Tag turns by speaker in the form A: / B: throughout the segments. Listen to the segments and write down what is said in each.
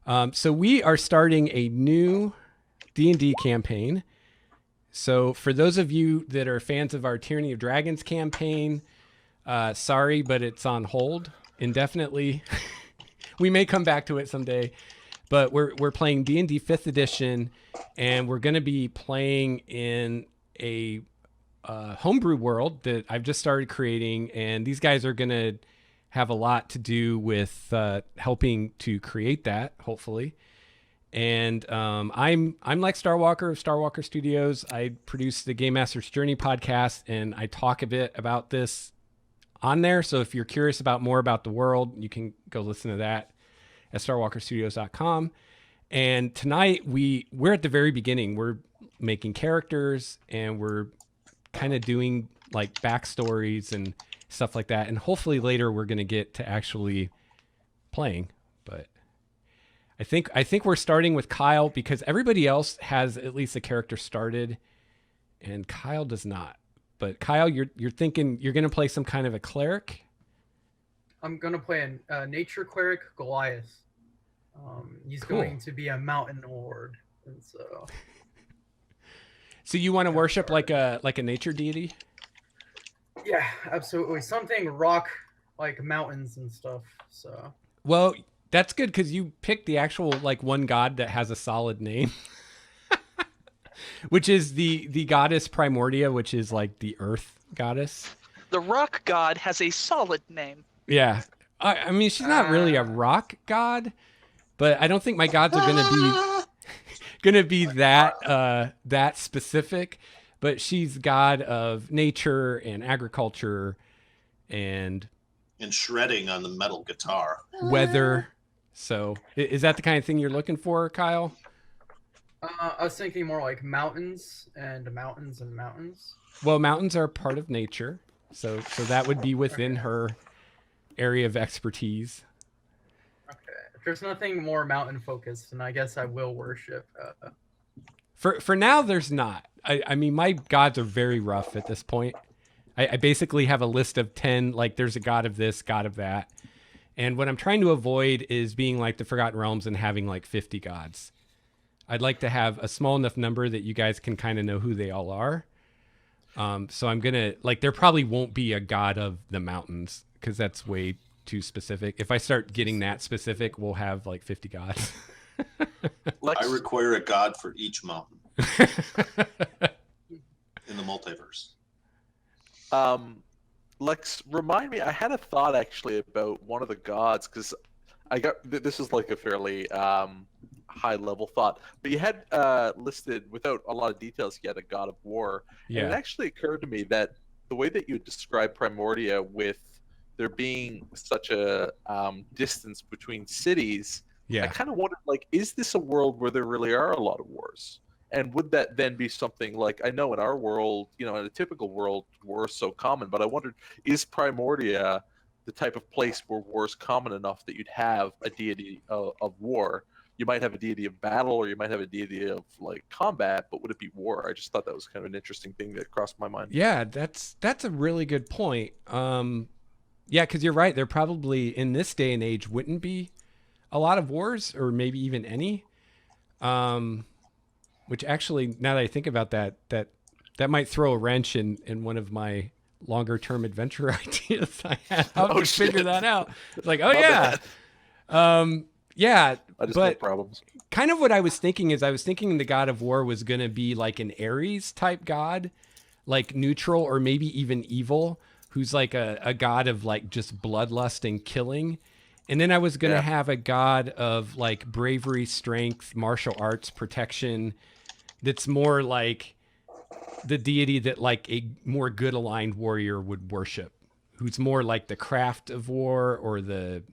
A: So we are starting a new D&D campaign. So for those of you that are fans of our Tyranny of Dragons campaign, sorry, but it's on hold indefinitely. We may come back to it someday, but we're playing D&D 5th edition, and we're going to be playing in a homebrew world that I've just started creating, and these guys are going to have a lot to do with helping to create that, hopefully. And I'm like Starwalker of Starwalker Studios. I produce the Game Master's Journey podcast, and I talk a bit about this on there. So if you're curious about more about the world, you can go listen to that at starwalkerstudios.com. And tonight we're at the very beginning. We're making characters, and we're kind of doing like backstories and stuff like that. And hopefully later we're going to get to actually playing. But I think we're starting with Kyle because everybody else has at least a character started, and Kyle does not. But Kyle, you're thinking you're going to play some kind of a cleric?
B: I'm going to play a nature cleric, Goliath. He's
A: Cool.
B: going to be a mountain lord. And
A: so you want to worship like a nature deity?
B: Yeah, absolutely. Something rock, like mountains and stuff. So.
A: Well, that's good because you picked the actual like one god that has a solid name, which is the goddess Primordia, which is like the earth goddess.
C: The rock god has a solid name.
A: Yeah, I mean she's not really a rock god, but I don't think my gods are gonna be that specific. But she's god of nature and agriculture and
D: shredding on the metal guitar.
A: Weather. So is that the kind of thing you're looking for, Kyle?
B: I was thinking more like mountains and mountains and mountains.
A: Well, mountains are part of nature, so that would be within her area of expertise.
B: Okay. If there's nothing more mountain focused, then I guess I will worship.
A: For now, there's not. I mean, my gods are very rough at this point. I basically have a list of 10, like there's a god of this, god of that. And what I'm trying to avoid is being like the Forgotten Realms and having like 50 gods. I'd like to have a small enough number that you guys can kind of know who they all are. So I'm going to, like, there probably won't be a god of the mountains because that's way too specific. If I start getting that specific, we'll have like 50 gods.
D: I require a god for each mountain in the multiverse.
E: Lex, remind me, I had a thought actually about one of the gods, because this is like a fairly high level thought, but you had listed, without a lot of details, you had a god of war.
A: Yeah.
E: And it actually occurred to me that the way that you described Primordia, with there being such a distance between cities,
A: Yeah.
E: I kind of wondered, like, is this a world where there really are a lot of wars? And would that then be something like, I know in our world, in a typical world, war is so common, but I wondered, is Primordia the type of place where war is common enough that you'd have a deity of war? You might have a deity of battle, or you might have a deity of like combat, but would it be war? I just thought that was kind of an interesting thing that crossed my mind.
A: Yeah, that's a really good point. Yeah, because you're right. There probably in this day and age wouldn't be a lot of wars, or maybe even any. Which actually, now that I think about that might throw a wrench in one of my longer term adventure ideas I had. How to figure that out? It's like, oh yeah. Yeah,
E: I just
A: but
E: have problems.
A: Kind of what I was thinking is the god of war was going to be like an Ares type god, like neutral or maybe even evil, who's like a god of like just bloodlust and killing. And then I was going to have a god of like bravery, strength, martial arts, protection, that's more like the deity that like a more good aligned warrior would worship, who's more like the craft of war, or the,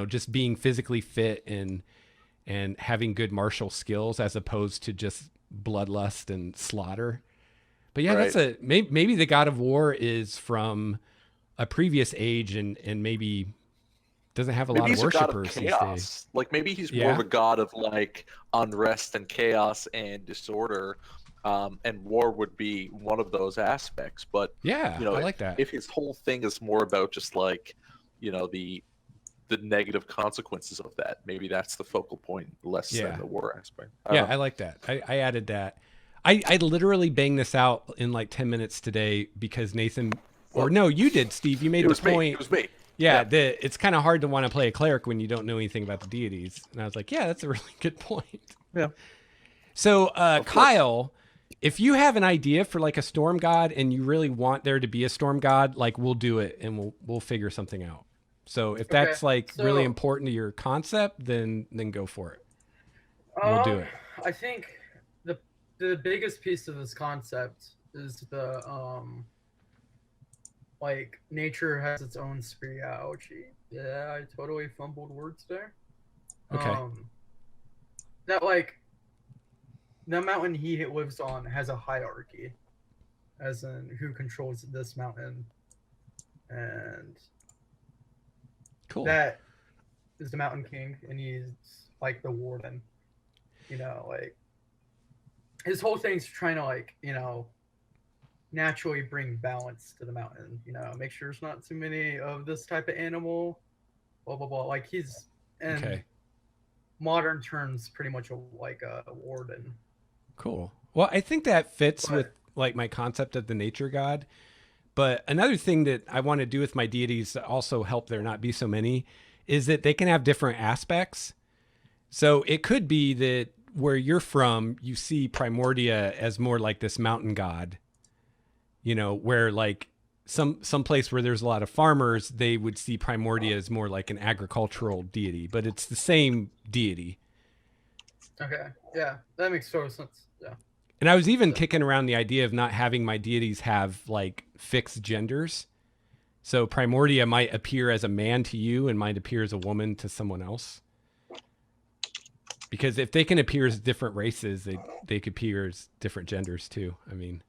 A: just being physically fit and having good martial skills, as opposed to just bloodlust and slaughter. But yeah, that's maybe the god of war is from a previous age and maybe doesn't have a lot of worshippers these days.
E: Like maybe he's more of a god of like unrest and chaos and disorder, and war would be one of those aspects. But
A: I like that.
E: If his whole thing is more about just like, the the negative consequences of that. Maybe that's the focal point, less than the war aspect.
A: I like that. I added that. I literally banged this out in like 10 minutes today because Nathan, or no, you did, Steve. You made the point.
E: It was me.
A: Yeah, that it's kind of hard to want to play a cleric when you don't know anything about the deities. And I was like, yeah, that's a really good point.
E: Yeah.
A: So, Kyle, if you have an idea for like a storm god and you really want there to be a storm god, like we'll do it and we'll figure something out. So if that's like really important to your concept, then go for it. We'll do it.
B: I think the biggest piece of this concept is the like nature has its own spirituality. Yeah, I totally fumbled words there.
A: Okay.
B: That like the mountain he lives on has a hierarchy, as in who controls this mountain, and
A: cool.
B: That is the Mountain King, and he's like the warden. You know, like his whole thing's trying to like naturally bring balance to the mountain. You know, make sure there's not too many of this type of animal. Blah blah blah. Like he's modern terms, pretty much like a warden.
A: Cool. Well, I think that fits with like my concept of the nature god. But another thing that I want to do with my deities to also help there not be so many is that they can have different aspects. So it could be that where you're from, you see Primordia as more like this mountain god, you know, where like some place where there's a lot of farmers, they would see Primordia as more like an agricultural deity, but it's the same deity.
B: Okay. Yeah, that makes total sense. Yeah.
A: And I was even kicking around the idea of not having my deities have like fixed genders. So Primordia might appear as a man to you and might appear as a woman to someone else. Because if they can appear as different races, they could appear as different genders too. I mean,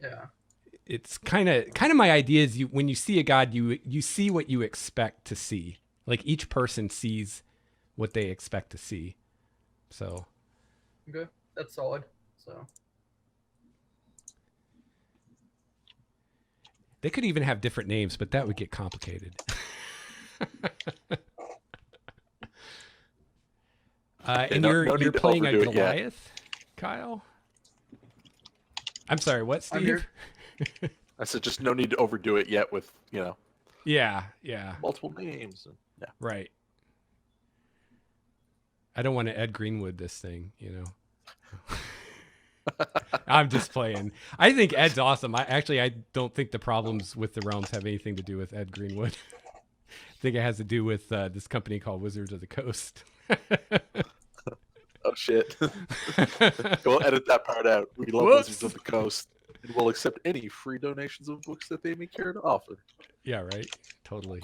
B: yeah,
A: it's kind of my idea is when you see a god, you see what you expect to see. Like each person sees what they expect to see. So.
B: Okay, that's solid. So.
A: They could even have different names, but that would get complicated. And you're playing a Goliath, Kyle? I'm sorry, what, Steve?
E: I said just no need to overdo it yet with,
A: Yeah.
E: multiple names. Yeah.
A: Right. I don't want to Ed Greenwood this thing, I'm just playing. I think Ed's awesome. I don't think the problems with the realms have anything to do with Ed Greenwood. I think it has to do with this company called Wizards of the Coast.
E: Oh shit. We'll edit that part out. We love Wizards of the Coast, and we'll accept any free donations of books that they may care to offer.
A: Yeah, right. Totally.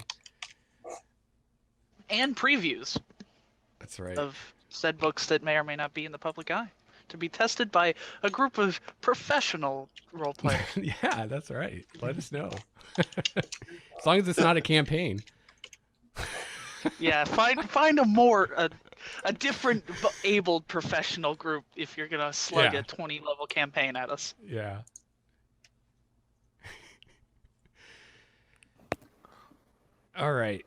C: And previews.
A: That's right.
C: Of said books that may or may not be in the public eye, to be tested by a group of professional role players.
A: Yeah, that's right. Let us know. As long as it's not a campaign.
C: Yeah, find a different abled professional group if you're gonna slug a 20 level campaign at us.
A: Yeah. All right.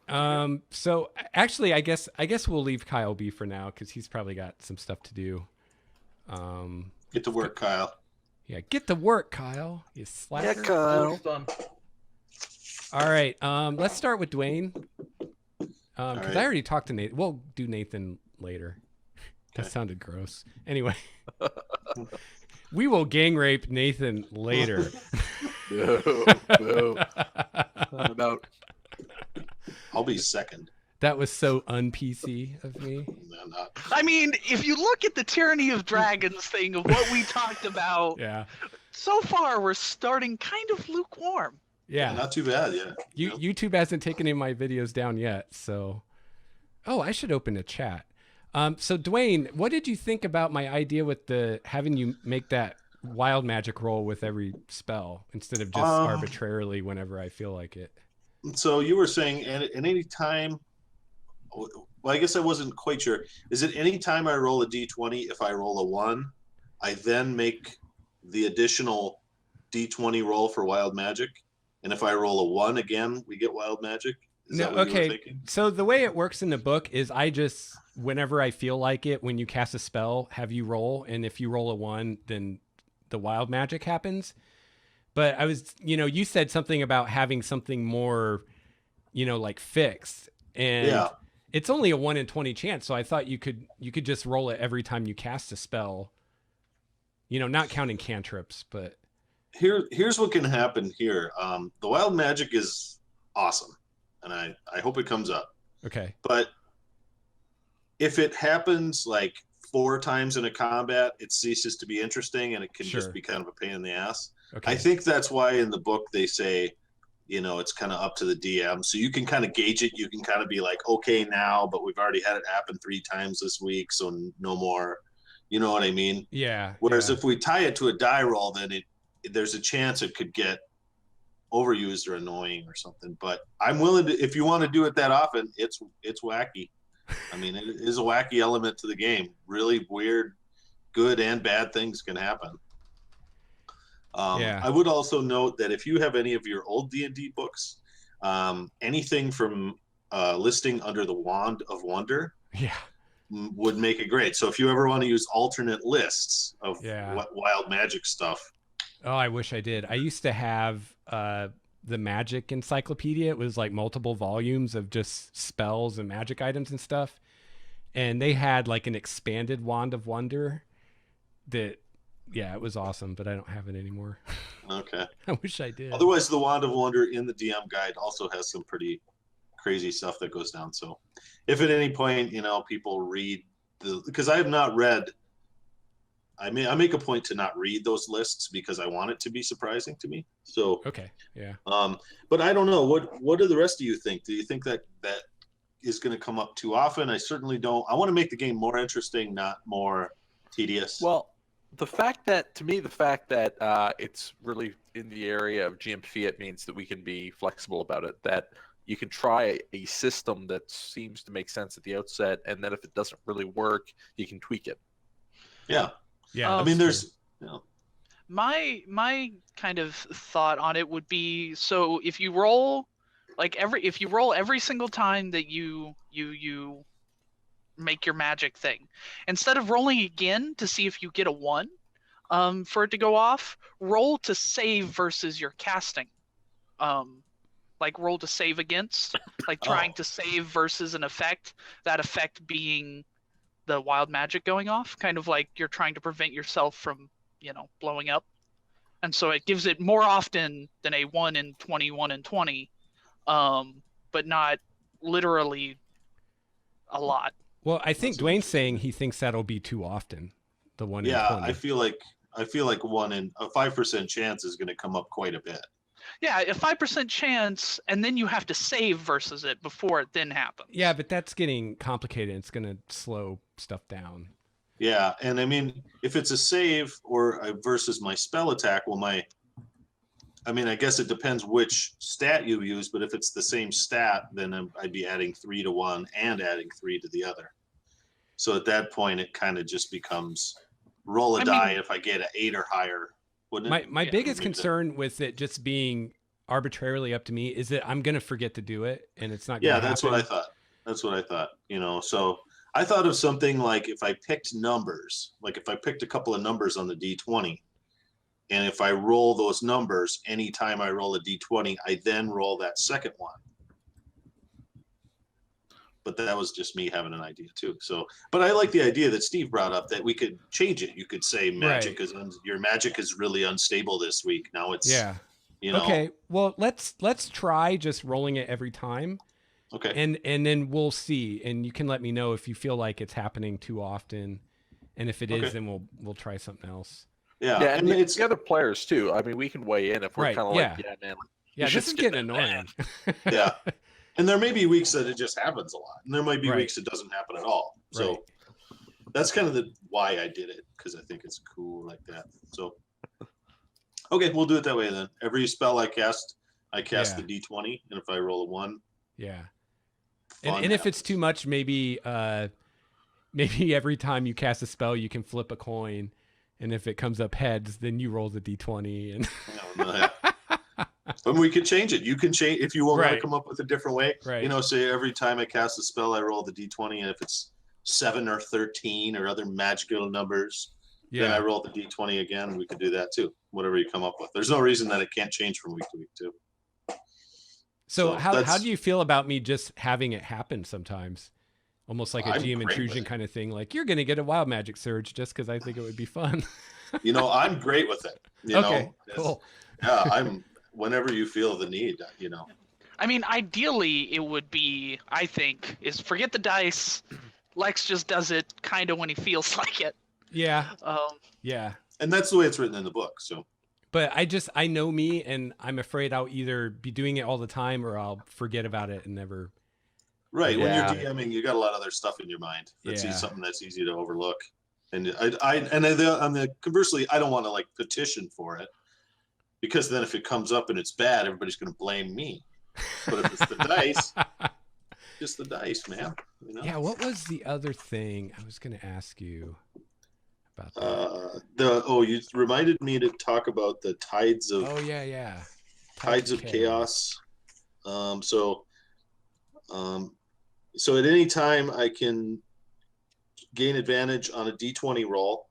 A: So actually, I guess we'll leave Kyle be for now because he's probably got some stuff to do.
D: Get to work, Kyle.
A: Yeah, get to work, Kyle. You slacker.
E: Yeah, Kyle.
A: All right. Let's start with Dwayne. Because
D: right.
A: I already talked to Nathan. We'll do Nathan later. That sounded gross. Anyway, we will gang rape Nathan later.
E: No. About.
D: I'll be second.
A: That was so un-PC of me.
D: No, not.
C: I mean, if you look at the Tyranny of Dragons thing of what we talked about, so far we're starting kind of lukewarm.
A: Yeah.
D: Not too bad, yeah.
A: YouTube hasn't taken any of my videos down yet, so. Oh, I should open a chat. So Dwayne, what did you think about my idea with having you make that wild magic roll with every spell instead of just arbitrarily whenever I feel like it?
D: So you were saying at any time, well, I guess I wasn't quite sure. Is it any time I roll a d20, if I roll a 1, I then make the additional d20 roll for wild magic? And if I roll a 1 again, we get wild magic? Is
A: No,
D: that what you were
A: okay.
D: thinking?
A: So the way it works in the book is I just, whenever I feel like it, when you cast a spell, have you roll, and if you roll a 1, then the wild magic happens. But I was, you said something about having something more, like fixed, and
D: Yeah.
A: it's only a 1 in 20 chance. So I thought you could just roll it every time you cast a spell. Not counting cantrips, but
D: Here's what can happen here. The wild magic is awesome, and I hope it comes up.
A: okay.
D: But if it happens like 4 times in a combat, it ceases to be interesting, and it can
A: Sure.
D: just be kind of a pain in the ass.
A: Okay.
D: I think that's why in the book they say, it's kind of up to the DM, so you can kind of gauge it. You can kind of be like, okay, now, but we've already had it happen 3 times this week, so no more. You know what I mean?
A: Yeah.
D: Whereas
A: yeah.
D: if we tie it to a die roll, then there's a chance it could get overused or annoying or something. But I'm willing to, if you want to do it that often, it's wacky. I mean, it is a wacky element to the game. Really weird, good and bad things can happen.
A: Yeah.
D: I would also note that if you have any of your old D&D books, anything from listing under the Wand of Wonder
A: Yeah.
D: would make it great. So if you ever want to use alternate lists of
A: Yeah.
D: what wild magic stuff.
A: Oh, I wish I did. I used to have the magic encyclopedia. It was like multiple volumes of just spells and magic items and stuff. And they had like an expanded Wand of Wonder that, yeah, it was awesome, but I don't have it anymore.
D: Okay.
A: I wish I did.
D: Otherwise, the Wand of Wonder in the DM guide also has some pretty crazy stuff that goes down. So if at any point, people read because I have not read, I make a point to not read those lists because I want it to be surprising to me. So,
A: Okay. Yeah.
D: but I don't know. What do the rest of you think? Do you think that is going to come up too often? I certainly don't. I want to make the game more interesting, not more tedious.
E: Well, the fact that it's really in the area of GM Fiat means that we can be flexible about it, that you can try a system that seems to make sense at the outset, and then if it doesn't really work, you can tweak it.
D: Yeah.
A: Yeah.
D: I mean, there's,
C: My kind of thought on it would be, so if you roll every single time that you make your magic thing, instead of rolling again to see if you get a 1 for it to go off, roll to save versus your casting. Like roll to save against, like trying to save versus an effect, that effect being the wild magic going off, kind of like you're trying to prevent yourself from, blowing up. And so it gives it more often than a 1 in 20, 1 in 20, but not literally a lot.
A: Well, I think Dwayne's saying he thinks that'll be too often. The 1 in 20.
D: I feel like 1 in a 5% chance is going to come up quite a bit.
C: Yeah, a 5% chance, and then you have to save versus it before it then happens.
A: Yeah, but that's getting complicated. It's going to slow stuff down.
D: Yeah, and I mean, if it's a save or versus my spell attack, I guess it depends which stat you use, but if it's the same stat, then I'd be adding 3 to one and adding 3 to the other. So at that point, it kind of just becomes roll a die if I get an 8 or higher.
A: My biggest concern with it just being arbitrarily up to me is that I'm going to forget to do it, and it's not going to
D: that's what I thought. So I thought of something like if I picked numbers, like if I picked a couple of numbers on the D20, and if I roll those numbers, anytime I roll a D20, I then roll that second one. But that was just me having an idea too. So, but I like the idea that Steve brought up that we could change it. You could say your magic is really unstable this week. Now it's
A: Okay. Well, let's try just rolling it every time.
D: Okay.
A: And then we'll see, and you can let me know if you feel like it's happening too often, and if it is, then we'll try something else.
E: Yeah, and it's the other players too. I mean, we can weigh in if we're kind of like, man.
A: Yeah, this is getting annoying.
D: Yeah. And there may be weeks that it just happens a lot, and there might be weeks it doesn't happen at all. So that's kind of why I did it, because I think it's cool like that. So, okay, we'll do it that way then. Every spell I cast the D20, and if I roll a 1,
A: and if it's too much, maybe every time you cast a spell, you can flip a coin, and if it comes up heads, then you roll the D20. And
D: But we could change it. You can change if you want to
A: Right.
D: come up with a different way.
A: Right.
D: You know, say every time I cast a spell, I roll the d20, and if it's 7 or 13 or other magical numbers, then I roll the d20 again. And we could do that too. Whatever you come up with. There's no reason that it can't change from week to week too.
A: So how
D: that's-
A: do you feel about me just having it happen sometimes? Almost like a
D: I'm
A: GM
D: great with
A: intrusion
D: it.
A: kind of thing. Like, you're going to get a wild magic surge just because I think it would be fun.
D: You know, I'm great with it. You
A: Okay,
D: know,
A: cool.
D: Yeah, I'm. Whenever you feel the need, you know.
C: I mean, ideally, it would be, I think, is forget the dice. Lex just does it kind of when he feels like it.
A: Yeah.
C: Um,
A: Yeah.
D: And that's the way it's written in the book. So,
A: But I know me, and I'm afraid I'll either be doing it all the time or I'll forget about it and never.
D: right,
E: Yeah.
D: when you're DMing, you got a lot of other stuff in your mind. That's
A: Yeah.
D: something that's easy to overlook. And conversely, I don't want to like petition for it, because then if it comes up and it's bad, everybody's going to blame me. But if it's the dice, just the dice, man. You know?
A: Yeah. What was the other thing I was going to ask you about that?
D: You reminded me to talk about the tides of
A: Oh, yeah.
D: tides of chaos. So at any time I can gain advantage on a d20 roll,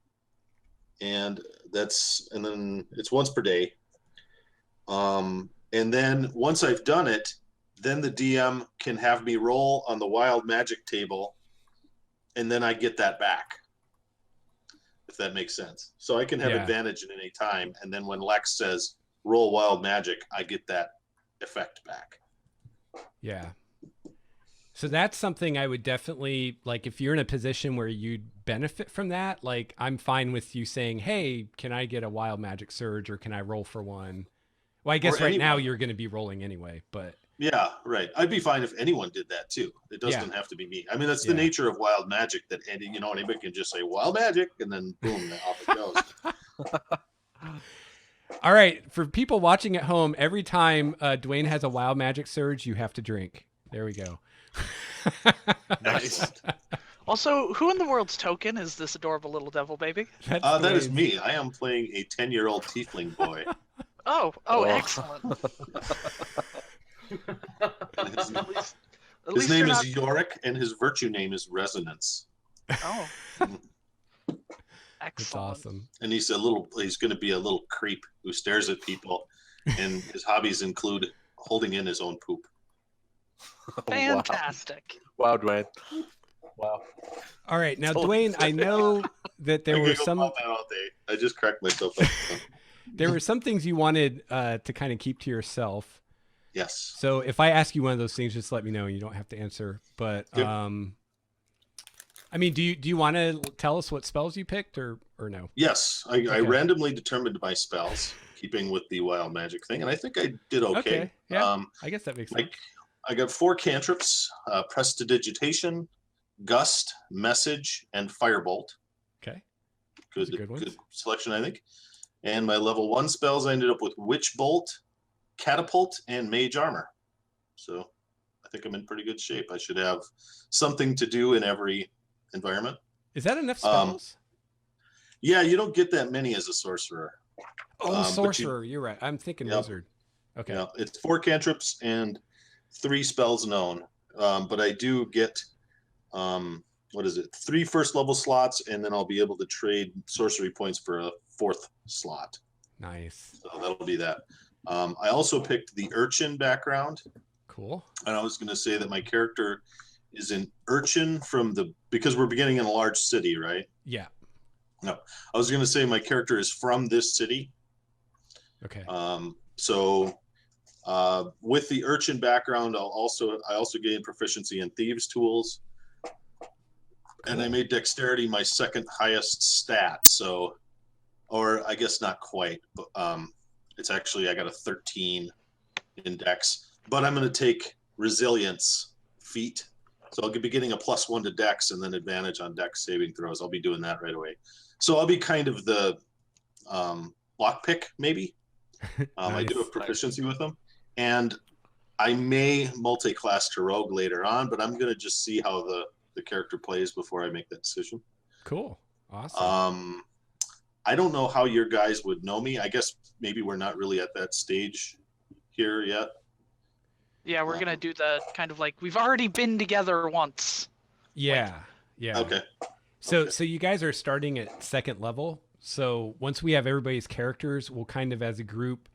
D: and then it's once per day. And then once I've done it, then the DM can have me roll on the wild magic table, and then I get that back. If that makes sense. So I can have advantage at any time, and then when Lex says roll wild magic, I get that effect back.
A: Yeah. So that's something I would definitely, like, if you're in a position where you'd benefit from that, like, I'm fine with you saying, hey, can I get a wild magic surge, or can I roll for one? Well, I guess
D: Or
A: right now
D: anyone.
A: you're going to be rolling anyway, but
D: Yeah, right. I'd be fine if anyone did that too. It doesn't have to be me. I mean, that's the nature of wild magic, that anybody can just say wild magic, and then boom, off it goes.
A: all right. For people watching at home, every time Dwayne has a wild magic surge, you have to drink. There we go.
E: Nice.
C: also, who in the world's token is this adorable little devil baby?
A: That's
D: That is
A: Dwayne's.
D: me. I am playing a 10-year-old tiefling boy.
C: Oh,
E: Oh.
C: excellent.
D: His,
C: At
D: his
C: least
D: name
C: you're
D: is
C: not...
D: Yorick, and his virtue name is Resonance.
C: Oh.
A: That's
C: Excellent.
A: awesome.
D: And he's going to be a little creep who stares at people, and his hobbies include holding in his own poop.
C: Fantastic.
E: Wow, Dwayne. Wow.
A: All right. Now,
E: Totally
A: Dwayne, I know that there
D: I
A: were
D: giggle
A: some
D: about that all day. I just cracked myself up.
A: there were some things you wanted to kind of keep to yourself.
D: Yes.
A: So if I ask you one of those things, just let me know. You don't have to answer. But
D: Yep.
A: I mean, do you want to tell us what spells you picked, or no?
D: Yes. I
A: Okay.
D: randomly determined my spells, keeping with the wild magic thing, and I think I did okay.
A: Yeah. I guess that makes sense.
D: I got 4 cantrips: Prestidigitation, Gust, Message, and Firebolt.
A: Okay.
D: Good,
A: Those are good ones.
D: good selection, I think. And my level 1 spells, I ended up with Witch Bolt, Catapult, and Mage Armor. So I think I'm in pretty good shape. I should have something to do in every environment.
A: Is that enough spells?
D: Yeah, you don't get that many as a sorcerer. but
A: Sorcerer. You're right. I'm thinking
D: Yep.
A: wizard. Okay.
D: Yeah, it's 4 cantrips and 3 spells known. But I do get 3 first level slots, and then I'll be able to trade sorcery points for a 4th slot.
A: Nice.
D: So that'll be that. I also picked the urchin background,
A: Cool.
D: and I was going to say that my character is an urchin because we're beginning in a large city, right?
A: Yeah.
D: No, I was going to say my character is from this city.
A: Okay.
D: So with the urchin background, I also gained proficiency in thieves' tools, and I made dexterity my second highest stat. So, or I guess not quite, but it's actually I got a 13 in dex. But I'm going to take resilience feat, so I'll be getting a +1 to dex and then advantage on dex saving throws. I'll be doing that right away. So I'll be kind of the lockpick maybe. I do
A: Nice.
D: have proficiency with them, and I may multi-class to rogue later on, but I'm going to just see how the character plays before I make that decision.
A: Cool. Awesome.
D: I don't know how your guys would know me. I guess maybe we're not really at that stage here yet.
C: Yeah, we're gonna do the kind of like we've already been together once.
A: Yeah. Yeah.
D: Okay.
A: So you guys are starting at second level. So once we have everybody's characters, we'll kind of as a group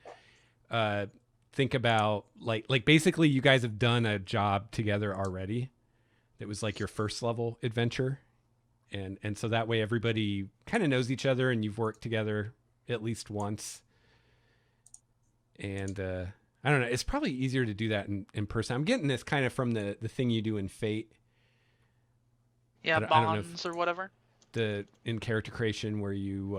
A: think about like basically you guys have done a job together already. It was like your first level adventure. And so that way everybody kind of knows each other and you've worked together at least once. And I don't know, it's probably easier to do that in person. I'm getting this kind of from the thing you do in Fate.
C: Yeah,
A: I don't know
C: bonds or whatever.
A: In character creation where you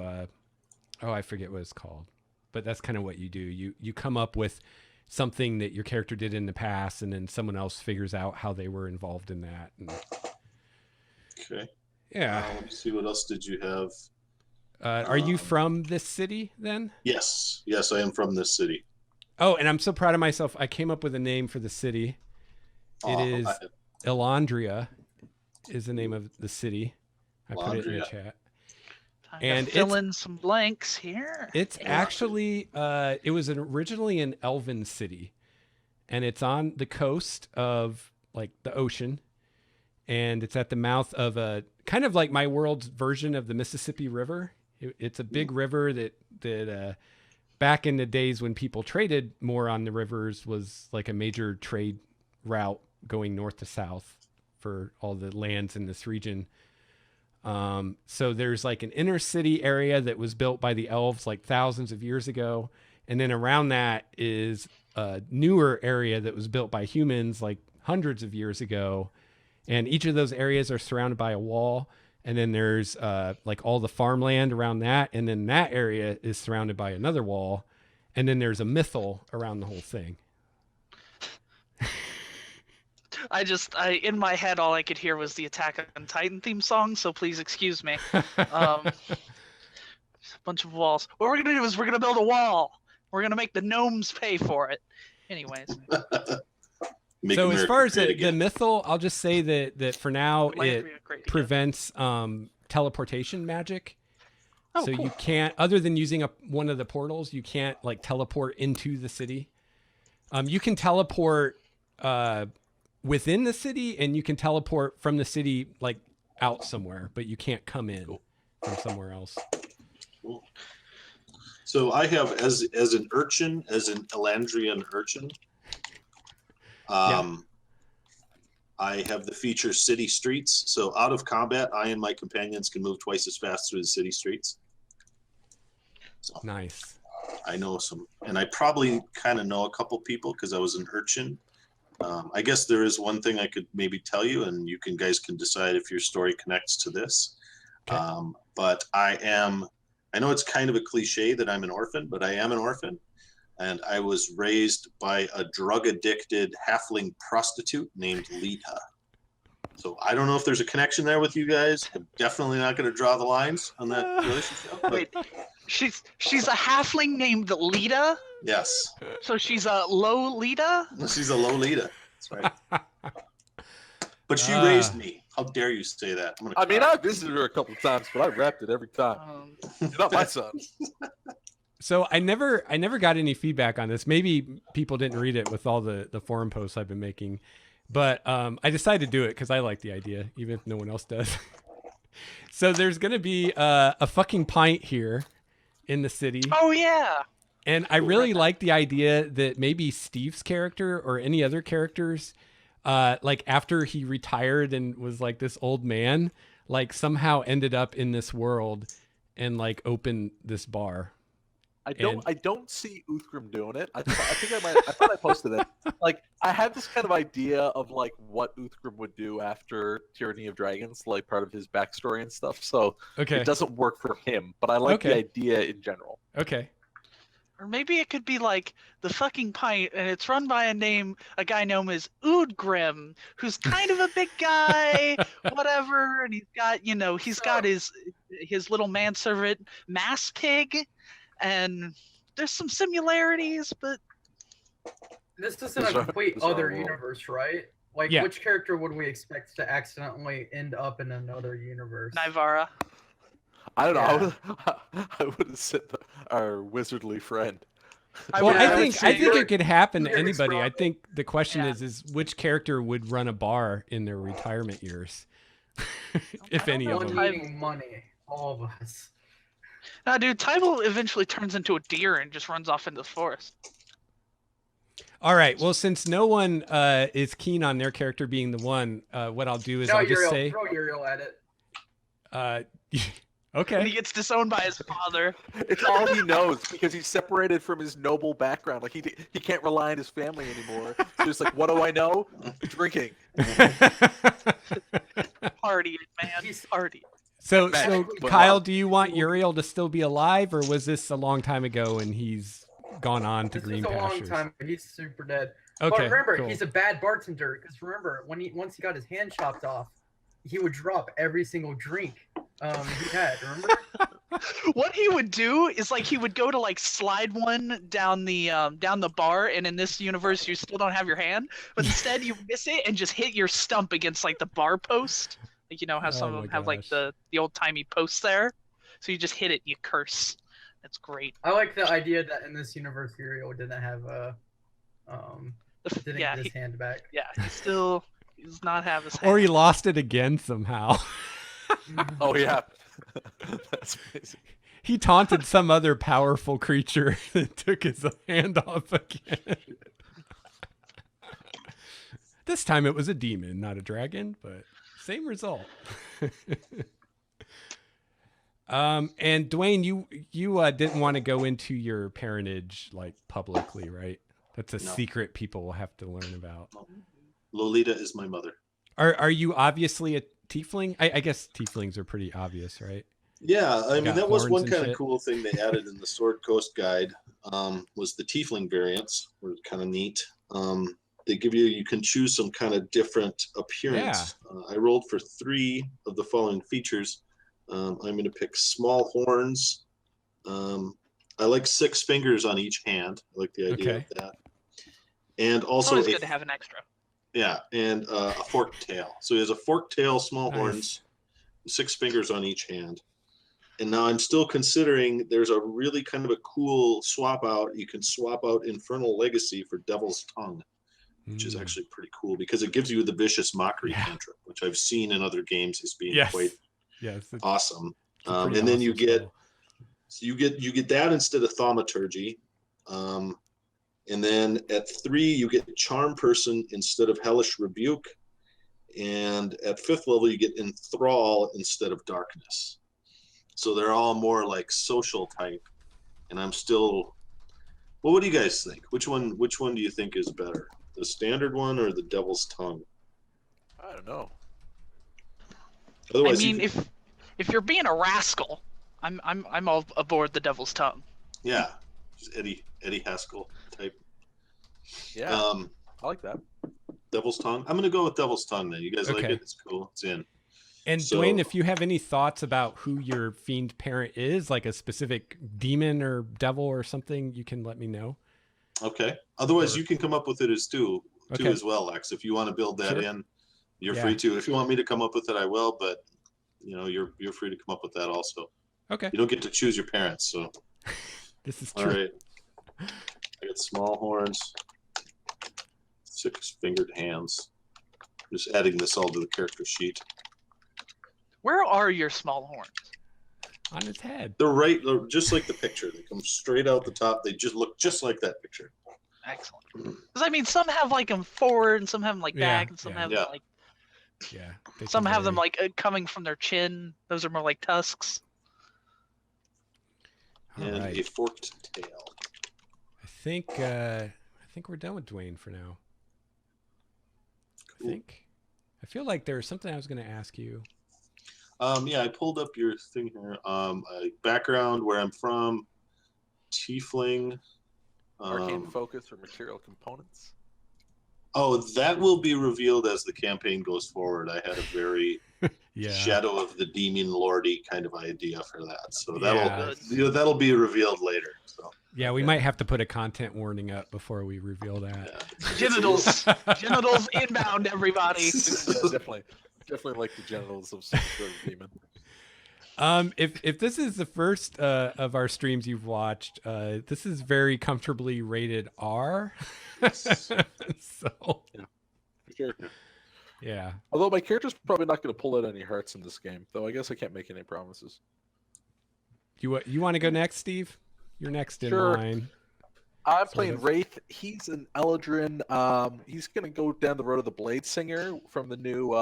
A: I forget what it's called, but that's kind of what you do. You come up with something that your character did in the past, and then someone else figures out how they were involved in that. And,
D: Okay.
A: yeah.
D: Let me see. What else did you have?
A: Are you from this city then?
D: Yes. Yes, I am from this city.
A: Oh, and I'm so proud of myself. I came up with a name for the city. It is Elandria is the name of the city. I put it in the chat.
C: Time
A: And
C: to fill in some blanks here.
A: It's actually it was originally an elven city, and it's on the coast of like the ocean, and it's at the mouth of a kind of like my world's version of the Mississippi River. It's a big river that back in the days when people traded more on the rivers was like a major trade route going north to south for all the lands in this region. So there's like an inner city area that was built by the elves like thousands of years ago. And then around that is a newer area that was built by humans like hundreds of years ago. And each of those areas are surrounded by a wall. And then there's like all the farmland around that. And then that area is surrounded by another wall. And then there's a mythal around the whole thing.
C: In my head, all I could hear was the Attack on Titan theme song, so please excuse me. A bunch of walls. What we're gonna do is we're gonna build a wall. We're gonna make the gnomes pay for it. Anyways.
A: So as far as the mythal, I'll just say that for now it prevents teleportation magic.
C: Oh,
A: so
C: cool.
A: You can't, other than using one of the portals, you can't like teleport into the city. You can teleport within the city, and you can teleport from the city like out somewhere, but you can't come in from somewhere else.
D: Cool. So I have as an urchin, as an Elandrian urchin, I have the feature city streets. So out of combat, I and my companions can move twice as fast through the city streets. So
A: nice.
D: I know some, and I probably kind of know a couple people because I was an urchin. I guess there is one thing I could maybe tell you, and you guys can decide if your story connects to this.
A: Okay.
D: But I know it's kind of a cliche that I'm an orphan, but I am an orphan. And I was raised by a drug-addicted halfling prostitute named Lita. So I don't know if there's a connection there with you guys. I'm definitely not going to draw the lines on that relationship. But...
C: Wait, she's a halfling named Lita?
D: Yes.
C: So she's a Lolita?
D: She's a Lolita. That's right. But she raised me. How dare you say that?
E: I visited her a couple of times, but I rapped it every time. You're not my son.
A: So I never got any feedback on this. Maybe people didn't read it with all the forum posts I've been making, but I decided to do it because I like the idea, even if no one else does. So there's going to be a fucking pint here in the city.
C: Oh, yeah.
A: And I really like the idea that maybe Steve's character or any other characters, like after he retired and was like this old man, like somehow ended up in this world and like opened this bar.
E: I don't see Uthgrim doing it. I thought I posted it. Like I had this kind of idea of like what Uthgrim would do after Tyranny of Dragons, like part of his backstory and stuff. So it doesn't work for him, but I like the idea in general.
A: Okay.
C: Or maybe it could be like the fucking pint, and it's run by a guy known as Udgrim, who's kind of a big guy, whatever, and he's got his little manservant Mass Pig. And there's some similarities, but
B: this isn't a complete other universe, right? Like, which character would we expect to accidentally end up in another universe?
C: Nivara.
E: I don't know. I would have said our wizardly friend.
A: Well,
C: I
A: I
C: would
A: think
C: say
A: it could happen to
B: you're
A: anybody. I
B: extravagant.
A: think the question
C: Yeah.
A: is which character would run a bar in their retirement years, if
C: don't
A: any
C: know
A: of
B: One
A: them.
C: Ty-
B: needing money, all of us.
C: No, dude, Tybal eventually turns into a deer and just runs off into the forest.
A: All right. Well, since no one is keen on their character being the one, what I'll do is
B: No,
A: I'll just
B: Uriel,
A: say,
B: throw Uriel at it.
C: When he
A: okay.
C: gets disowned by his father.
E: It's all he knows because he's separated from his noble background. Like he can't rely on his family anymore. So he's like, what do I know? Drinking.
C: Party, man.
B: He's-
C: Party.
A: So
B: But-
A: Kyle, do you want Uriel to still be alive, or was this a long time ago and he's gone on to
B: This
A: green
B: is a long
A: pastures?
B: time. He's super dead.
A: Okay.
B: But remember,
A: cool.
B: he's a bad bartender. Because remember, once he got his hand chopped off, he would drop every single drink he had. Remember?
C: What he would do is like he would go to like slide one down the bar, and in this universe you still don't have your hand, but instead you miss it and just hit your stump against like the bar post. Like, you know how some
A: Oh
C: of them
A: my
C: have like
A: gosh.
C: the old timey posts there. So you just hit it and you curse. That's great.
B: I like the idea that in this universe, Uriel didn't have didn't
C: Yeah,
B: get his hand back.
C: he does not have his hand.
A: Or he lost it again somehow.
E: Oh yeah. That's amazing.
A: He taunted some other powerful creature and took his hand off again. This time it was a demon, not a dragon, but same result. And Dwayne, you didn't want to go into your parentage like publicly, right? That's a
D: No.
A: secret people will have to learn about.
D: Lolita is my mother.
A: Are you obviously a tiefling? I guess tieflings are pretty obvious, right?
D: Yeah, I mean
A: got
D: that was
A: horns
D: one
A: and
D: kind of
A: shit.
D: cool thing they added in the Sword Coast guide. Was the Tiefling variants were kind of neat. They give you can choose some kind of different appearance. I rolled for 3 of the following features. I'm going to pick small horns. I like 6 fingers on each hand. I like the idea
A: Okay.
D: of that. And
C: It's
D: also
C: always good to have an extra.
D: yeah, and a forked tail. So he has a forked tail, small
A: Nice.
D: horns, 6 fingers on each hand. And now I'm still considering there's a really kind of a cool swap out. You can swap out Infernal Legacy for Devil's Tongue, which is
A: Mm.
D: actually pretty cool because it gives you the vicious mockery
A: Yeah.
D: cantrip, which I've seen in other games as being
A: Yes.
D: quite
A: Yes. it's
D: awesome.
A: a pretty
D: And then you
A: awesome
D: get
A: spell.
D: so you get that instead of Thaumaturgy. And then at 3, you get Charm Person instead of Hellish Rebuke. And at 5th level, you get Enthrall instead of Darkness. So they're all more like social type. And I'm still. Well, what do you guys think? Which one do you think is better? The standard one or the Devil's Tongue?
E: I don't know.
D: Otherwise,
C: I mean,
D: you,
C: if you're being a rascal, I'm all aboard the Devil's Tongue.
D: yeah, just Eddie Haskell type.
E: Yeah, I like that.
D: Devil's Tongue. I'm gonna go with Devil's Tongue then. You guys like
A: Okay.
D: it? It's cool. It's in.
A: And
D: So-
A: Dwayne, if you have any thoughts about who your fiend parent is, like a specific demon or devil or something, you can let me know.
D: Okay. Otherwise,
A: Or-
D: you can come up with it as two
A: Okay.
D: as well, Lex. If you want to build that
A: Sure.
D: in, you're
A: Yeah.
D: free to. If you want me to come up with it, I will. But you're free to come up with that also.
A: Okay.
D: You don't get to choose your parents. So
A: This is
D: all
A: true.
D: right. I got small horns, 6-fingered hands. Just adding this all to the character sheet.
C: Where are your small horns?
A: On his head.
D: They're just like the picture. They come straight out the top. They just look just like that picture.
C: Excellent. Because I mean, some have like them forward, and some have them like
A: Yeah,
C: back, and some
A: yeah.
C: have
D: Yeah.
C: them like
A: Yeah. they
C: some
A: can
C: have them
A: vary.
C: like coming from their chin. Those are more like tusks.
A: All
D: And
A: right.
D: a forked tail.
A: I think we're done with Dwayne for now.
D: Cool.
A: I feel like there's something I was going to ask you.
D: Yeah, I pulled up your thing here. A background, where I'm from, Tiefling.
E: Arcane focus or material components.
D: Oh, that will be revealed as the campaign goes forward. I had a very
A: Yeah.
D: Shadow of the Demon Lordy kind of idea for that. So
A: Yeah.
D: that'll be revealed later. So
A: Yeah, we might have to put a content warning up before we reveal that.
D: yeah.
C: Genitals, genitals inbound, everybody.
E: Yeah, definitely like the genitals of some sort of demon.
A: If this is the first of our streams you've watched, this is very comfortably rated R. So
E: Yeah, for sure.
A: yeah.
E: Although my character's probably not going to pull out any hearts in this game, though I guess I can't make any promises.
A: You want to go next, Steve? You're next in
E: Sure.
A: line.
E: I'm
A: Sort
E: playing
A: of.
E: Wraith. He's an Eldrin. He's going to go down the road of the Blade Singer from the new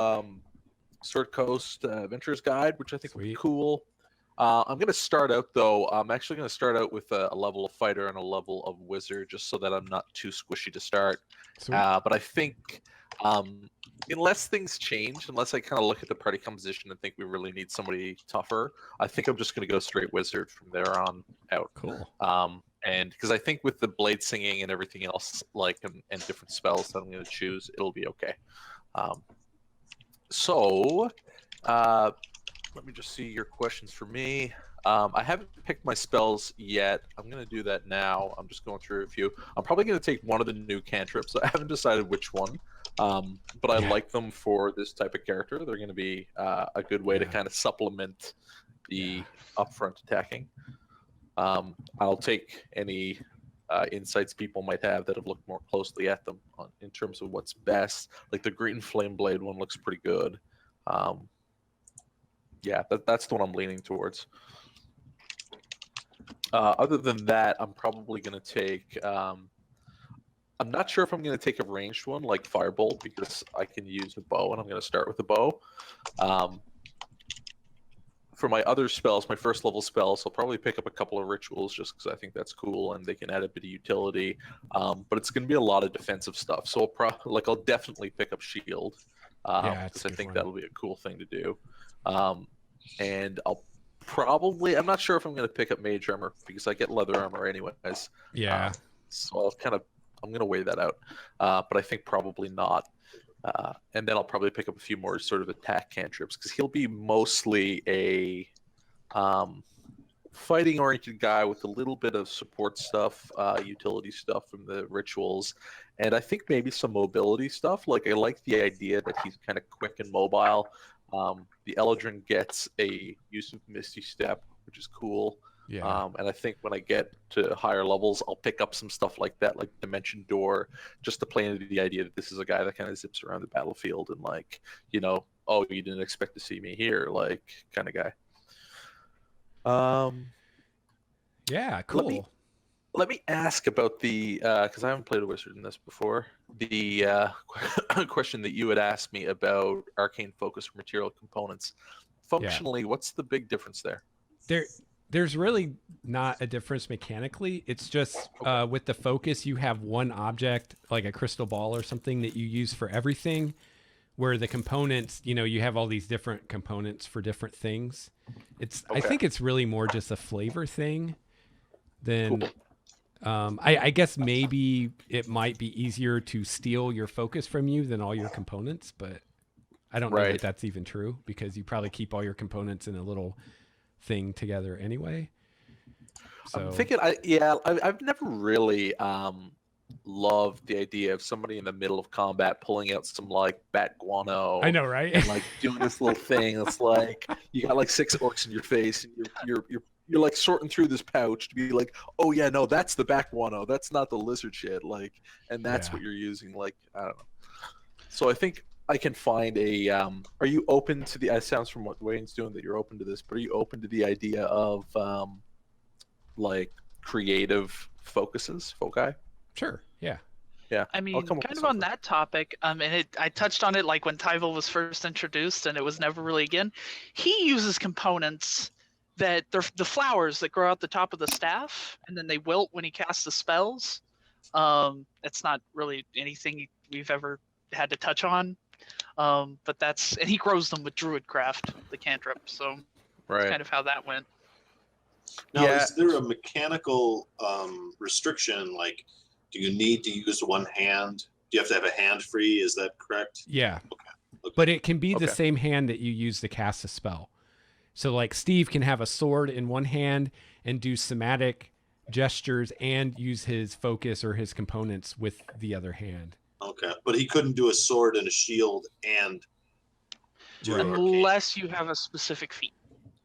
E: Sword Coast Adventures Guide, which I think will be
A: Sweet.
E: cool. I'm going to start out, though. I'm actually going to start out with a level of Fighter and a level of Wizard, just so that I'm not too squishy to start.
A: Sweet.
E: But I think unless things change, unless I kind of look at the party composition and think we really need somebody tougher, I think I'm just going to go straight Wizard from there on out.
A: Cool.
E: And because I think with the blade singing and everything else, like and different spells that I'm going to choose, it'll be okay. So let me just see your questions for me. I haven't picked my spells yet. I'm going to do that now. I'm just going through a few. I'm probably going to take one of the new cantrips. I haven't decided which one, but I like them for this type of character. They're going to be a good way to kind of supplement the upfront attacking. I'll take any insights people might have that have looked more closely at them in terms of what's best. Like the Green Flame Blade one looks pretty good. Yeah, that's the one I'm leaning towards. Other than that, I'm probably going to take... I'm not sure if I'm going to take a ranged one like Firebolt because I can use a bow, and I'm going to start with a bow. For my other spells, my first level spells, I'll probably pick up a couple of rituals just because I think that's cool and they can add a bit of utility. But it's going to be a lot of defensive stuff. So I'll definitely pick up shield because I think that'll be a cool thing to do. And I'm not sure if I'm going to pick up mage armor because I get leather armor anyways.
A: Yeah.
E: So I'm going to weigh that out. But I think probably not. And then I'll probably pick up a few more sort of attack cantrips because he'll be mostly a fighting-oriented guy with a little bit of support stuff, utility stuff from the rituals, and I think maybe some mobility stuff. Like I like the idea that he's kind of quick and mobile. The Eldrin gets a use of Misty Step, which is cool.
A: Yeah.
E: And I think when I get to higher levels, I'll pick up some stuff like that, like Dimension Door, just to play into the idea that this is a guy that kind of zips around the battlefield and like, oh, you didn't expect to see me here, like kind of guy.
A: Yeah, cool.
E: Let me ask about the, because I haven't played a wizard in this before, the question that you had asked me about arcane focus for material components. Functionally, what's the big difference there?
A: There's really not a difference mechanically. It's just with the focus, you have one object, like a crystal ball or something that you use for everything, where the components, you have all these different components for different things. I think it's really more just a flavor thing than...
E: Cool.
A: I guess maybe it might be easier to steal your focus from you than all your components, but I don't know if that's even true because you probably keep all your components in a little thing together anyway. So
E: I'm thinking, I've never really loved the idea of somebody in the middle of combat pulling out some like bat guano.
A: I know, right?
E: And like doing this little thing that's like you got like 6 orcs in your face, and you're like sorting through this pouch to be like, oh yeah, no, that's the bat guano, that's not the lizard shit, like, and that's what you're using. Like, I don't know. So I think I can find a. Are you open to the? It sounds from what Wayne's doing that you're open to this, but are you open to the idea of like creative foci?
A: Sure. Yeah.
E: Yeah.
C: I mean, kind of on that topic, and I touched on it like when Tyvel was first introduced, and it was never really again. He uses components that they're the flowers that grow out the top of the staff, and then they wilt when he casts the spells. It's not really anything we've ever had to touch on. But and he grows them with Druidcraft, the cantrip. So that's kind of how that went.
D: Now, is there a mechanical restriction? Like, do you need to use one hand? Do you have to have a hand free? Is that correct?
A: Yeah.
D: Okay.
A: But it can be the same hand that you use to cast a spell. So like Steve can have a sword in one hand and do somatic gestures and use his focus or his components with the other hand.
D: Okay, but he couldn't do a sword and a shield and
C: unless you have a specific feat.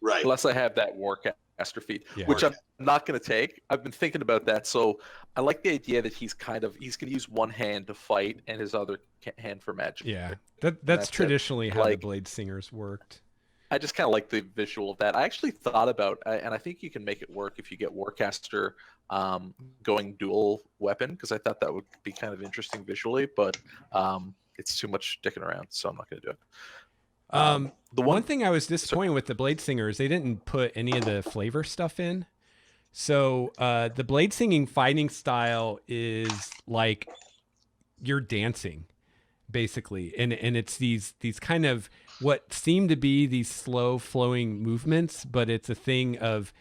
D: Right.
E: unless I have that Warcaster feat,
A: Yeah.
E: which I'm not going to take. I've been thinking about that, so I like the idea that he's going to use one hand to fight and his other hand for magic.
A: Yeah,
E: And
A: that's
E: it.
A: traditionally how the
E: Like,
A: Blade Singers worked.
E: I just kind of like the visual of that. I actually thought about, and I think you can make it work if you get Warcaster going dual weapon, because I thought that would be kind of interesting visually, but it's too much sticking around, so I'm not going to do it.
A: The one thing I was disappointed with the Blade Singers, they didn't put any of the flavor stuff in. So the Blade Singing fighting style is like you're dancing, basically, and it's these kind of what seem to be these slow flowing movements, but it's a thing of,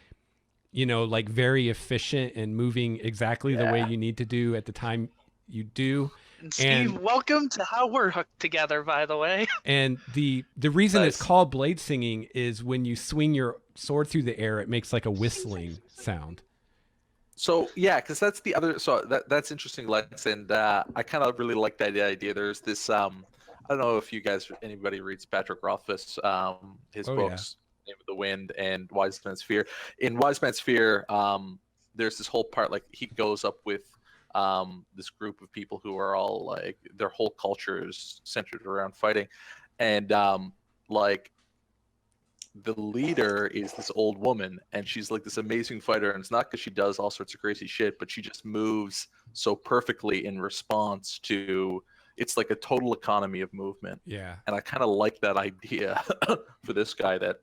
A: you know, like very efficient and moving exactly the way you need to do at the time you do.
C: And Steve,
A: And-
C: welcome to how we're hooked together, by the way.
A: And the reason it's
E: Nice.
A: called blade singing is when you swing your sword through the air, it makes like a whistling sound.
E: So yeah, because that's the other. So that's interesting, Lex, and I kind of really like that idea. There's this. I don't know if you guys, anybody reads Patrick Rothfuss, his
A: Oh,
E: books, Name of the Wind and Wise Man's Fear. In Wise Man's Fear, there's this whole part like he goes up with this group of people who are all like their whole culture is centered around fighting, and like the leader is this old woman, and she's like this amazing fighter, and it's not because she does all sorts of crazy shit, but she just moves so perfectly in response to, it's like a total economy of movement.
A: Yeah.
E: And I kind of like that idea for this guy, that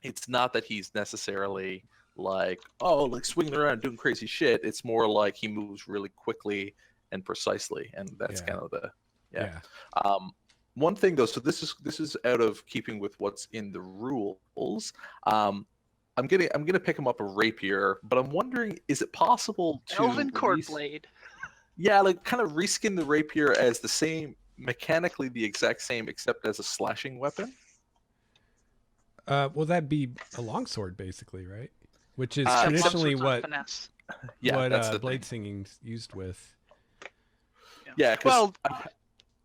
E: it's not that he's necessarily like, oh, like swinging around doing crazy shit. It's more like he moves really quickly and precisely, and that's
A: Yeah.
E: kind of the
A: Yeah.
E: one thing though, so this is out of keeping with what's in the rules. I'm gonna pick him up a rapier, but I'm wondering, is it possible to
C: Elven Court Blade.
E: Yeah, like kind of reskin the rapier as the same, mechanically the exact same, except as a slashing weapon?
A: Well, that'd be a longsword, basically, right? Which is
E: Except
A: traditionally
C: Longswords on
A: what
C: finesse.
E: Yeah, that's the
A: blade
E: thing.
A: singing's used with.
E: Yeah, 'cause
C: Well,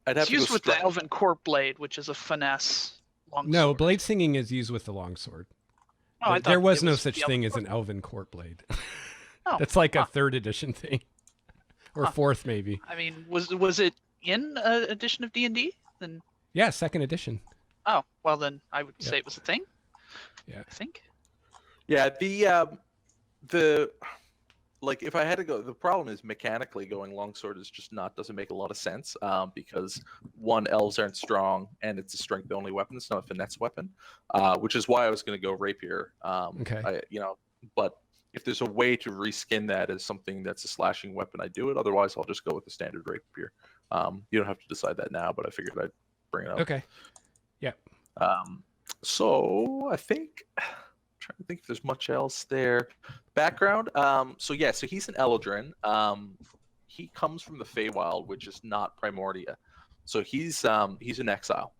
E: I'd have
C: it's
E: to go
C: used with the
E: strong.
C: Elven Court Blade, which is a finesse longsword.
A: No, blade singing is used with the longsword.
C: Oh, I
A: There
C: thought
A: was
C: it
A: no such
C: the
A: thing
C: Elven
A: as
C: Court-
A: an elven court blade.
C: Oh,
A: That's like a
C: huh.
A: 3rd edition thing, or
C: Huh.
A: 4th maybe.
C: I mean, was it in an edition of D&D? Then
A: Yeah, 2nd edition.
C: oh, well then I would
A: Yep.
C: say it was a thing.
A: Yeah.
C: I think.
E: Yeah, the like if I had to go, the problem is mechanically going longsword is just doesn't make a lot of sense, because one, elves aren't strong, and it's a strength only weapon. It's not a finesse weapon, which is why I was going to go rapier.
A: Okay.
E: But if there's a way to reskin that as something that's a slashing weapon, I do it. Otherwise, I'll just go with the standard rapier. You don't have to decide that now, but I figured I'd bring it up.
A: Okay.
E: So I think, I'm trying to think if there's much else there. Background. So he's an Eldrin. He comes from the Feywild, which is not Primordia. So he's an exile.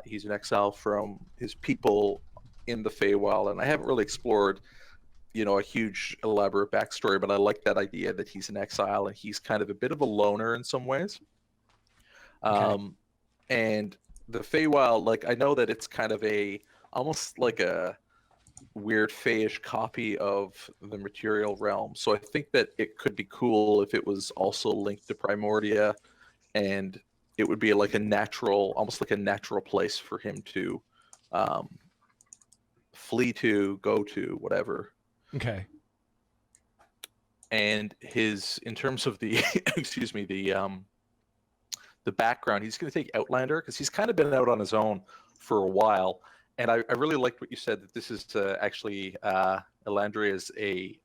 E: He's an exile from his people in the Feywild, and I haven't really explored, a huge elaborate backstory, but I like that idea that he's an exile and he's kind of a bit of a loner in some ways.
A: Okay.
E: And the Feywild, like, I know that it's kind of almost like a weird Feyish copy of the material realm. So I think that it could be cool if it was also linked to Primordia, and it would be like almost like a natural place for him to flee to, go to, whatever.
A: Okay.
E: And in terms of the, excuse me, the background, he's going to take Outlander because he's kind of been out on his own for a while. And I really liked what you said, that this is actually Elandria is a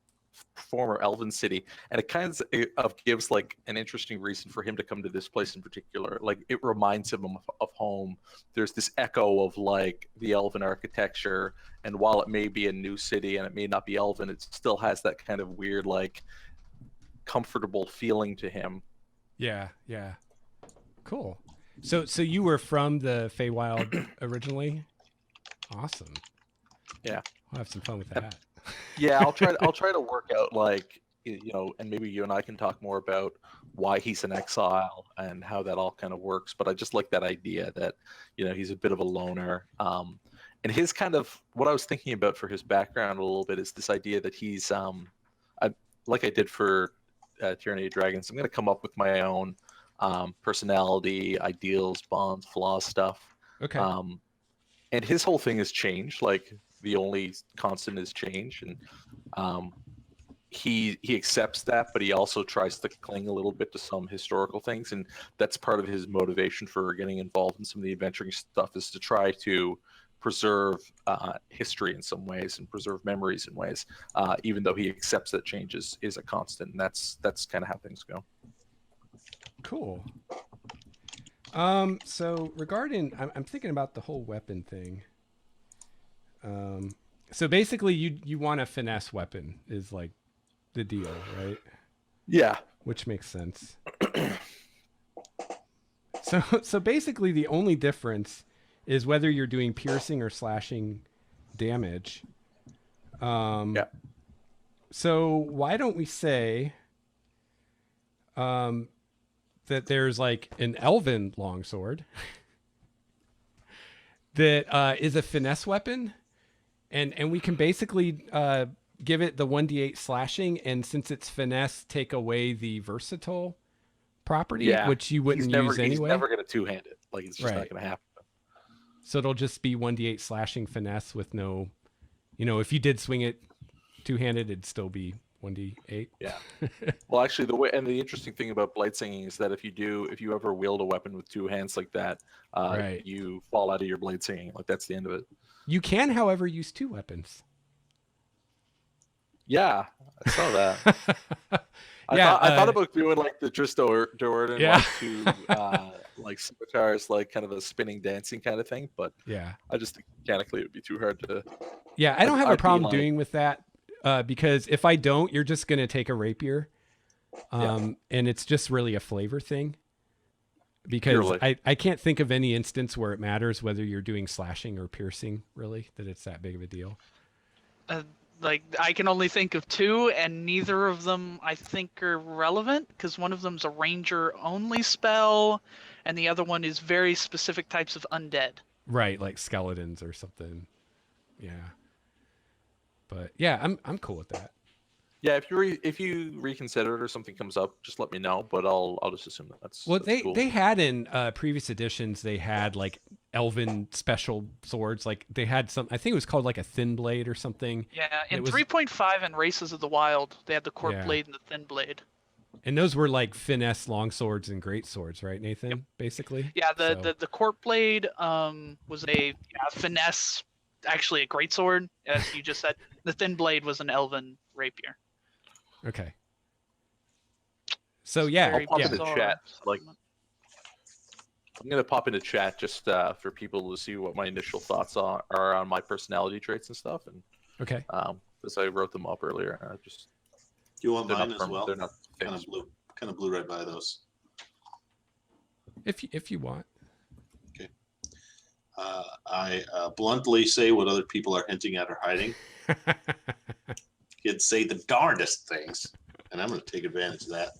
E: former elven city, and it kind of gives like an interesting reason for him to come to this place in particular. Like, it reminds him of home. There's this echo of like the elven architecture, and while it may be a new city and it may not be elven, it still has that kind of weird, like, comfortable feeling to him.
A: Yeah. Yeah. Cool. So you were from the Feywild originally? Awesome.
E: Yeah.
A: I'll have some fun with that.
E: Yeah, I'll try to work out, like, and maybe you and I can talk more about why he's an exile and how that all kind of works. But I just like that idea that, he's a bit of a loner. And his kind of what I was thinking about for his background a little bit is this idea that he's like I did for Tyranny of Dragons. I'm going to come up with my own personality, ideals, bonds, flaws, stuff.
A: Okay.
E: And his whole thing has changed. Like the only constant is change, and he accepts that, but he also tries to cling a little bit to some historical things, and that's part of his motivation for getting involved in some of the adventuring stuff is to try to preserve history in some ways and preserve memories in ways, even though he accepts that change is a constant, and that's kind of how things go.
A: Cool. So regarding, I'm thinking about the whole weapon thing. So basically you want a finesse weapon is like the deal, right?
E: Yeah.
A: Which makes sense. So basically the only difference is whether you're doing piercing or slashing damage.
E: Yeah.
A: So why don't we say that there's like an elven longsword that is a finesse weapon, and we can basically give it the 1d8 slashing, and since it's finesse, take away the versatile property, which you wouldn't use anyway.
E: He's never going to two-hand it. Like, it's just not going to happen.
A: So it'll just be 1d8 slashing finesse with no, if you did swing it two-handed, it'd still be 1d8.
E: Yeah. Well, actually, the interesting thing about blade singing is that if you ever wield a weapon with two hands like that, you fall out of your blade singing. Like, that's the end of it.
A: You can, however, use two weapons.
E: Yeah, I saw that. I thought about doing like the Tristo Doran, like two like scimitars, like kind of a spinning dancing kind of thing. But I just think mechanically it would be too hard to.
A: Yeah, I don't have a problem doing with that because if I don't, you're just gonna take a rapier, and it's just really a flavor thing. Because I can't think of any instance where it matters whether you're doing slashing or piercing, really, that it's that big of a deal.
C: Like, I can only think of two, and neither of them I think are relevant, because one of them's a ranger-only spell, and the other one is very specific types of undead.
A: Right, like skeletons or something. Yeah. But yeah, I'm cool with that.
E: Yeah, if you reconsider it or something comes up, just let me know. But I'll just assume that's
A: well.
E: That's cool.
A: They had in previous editions, they had like elven special swords. Like they had some. I think it was called like a thin blade or something.
C: Yeah, in 3.5 and Races of the Wild, they had the court blade and the thin blade. And
A: those were like finesse long swords and great swords, right, Nathan? Yep. Basically.
C: Yeah, the court blade was a finesse, actually a great sword, as you just said. The thin blade was an elven rapier.
A: Okay. So yeah,
E: I'll pop into chat. Like, I'm gonna pop into chat just for people to see what my initial thoughts are on my personality traits and stuff. And because I wrote them up earlier, I just.
D: You want mine as well?
E: They're not
D: kind of blew right by those.
A: If you want.
D: Okay. I bluntly say what other people are hinting at or hiding. Kids say the darndest things, and I'm going to take advantage of that.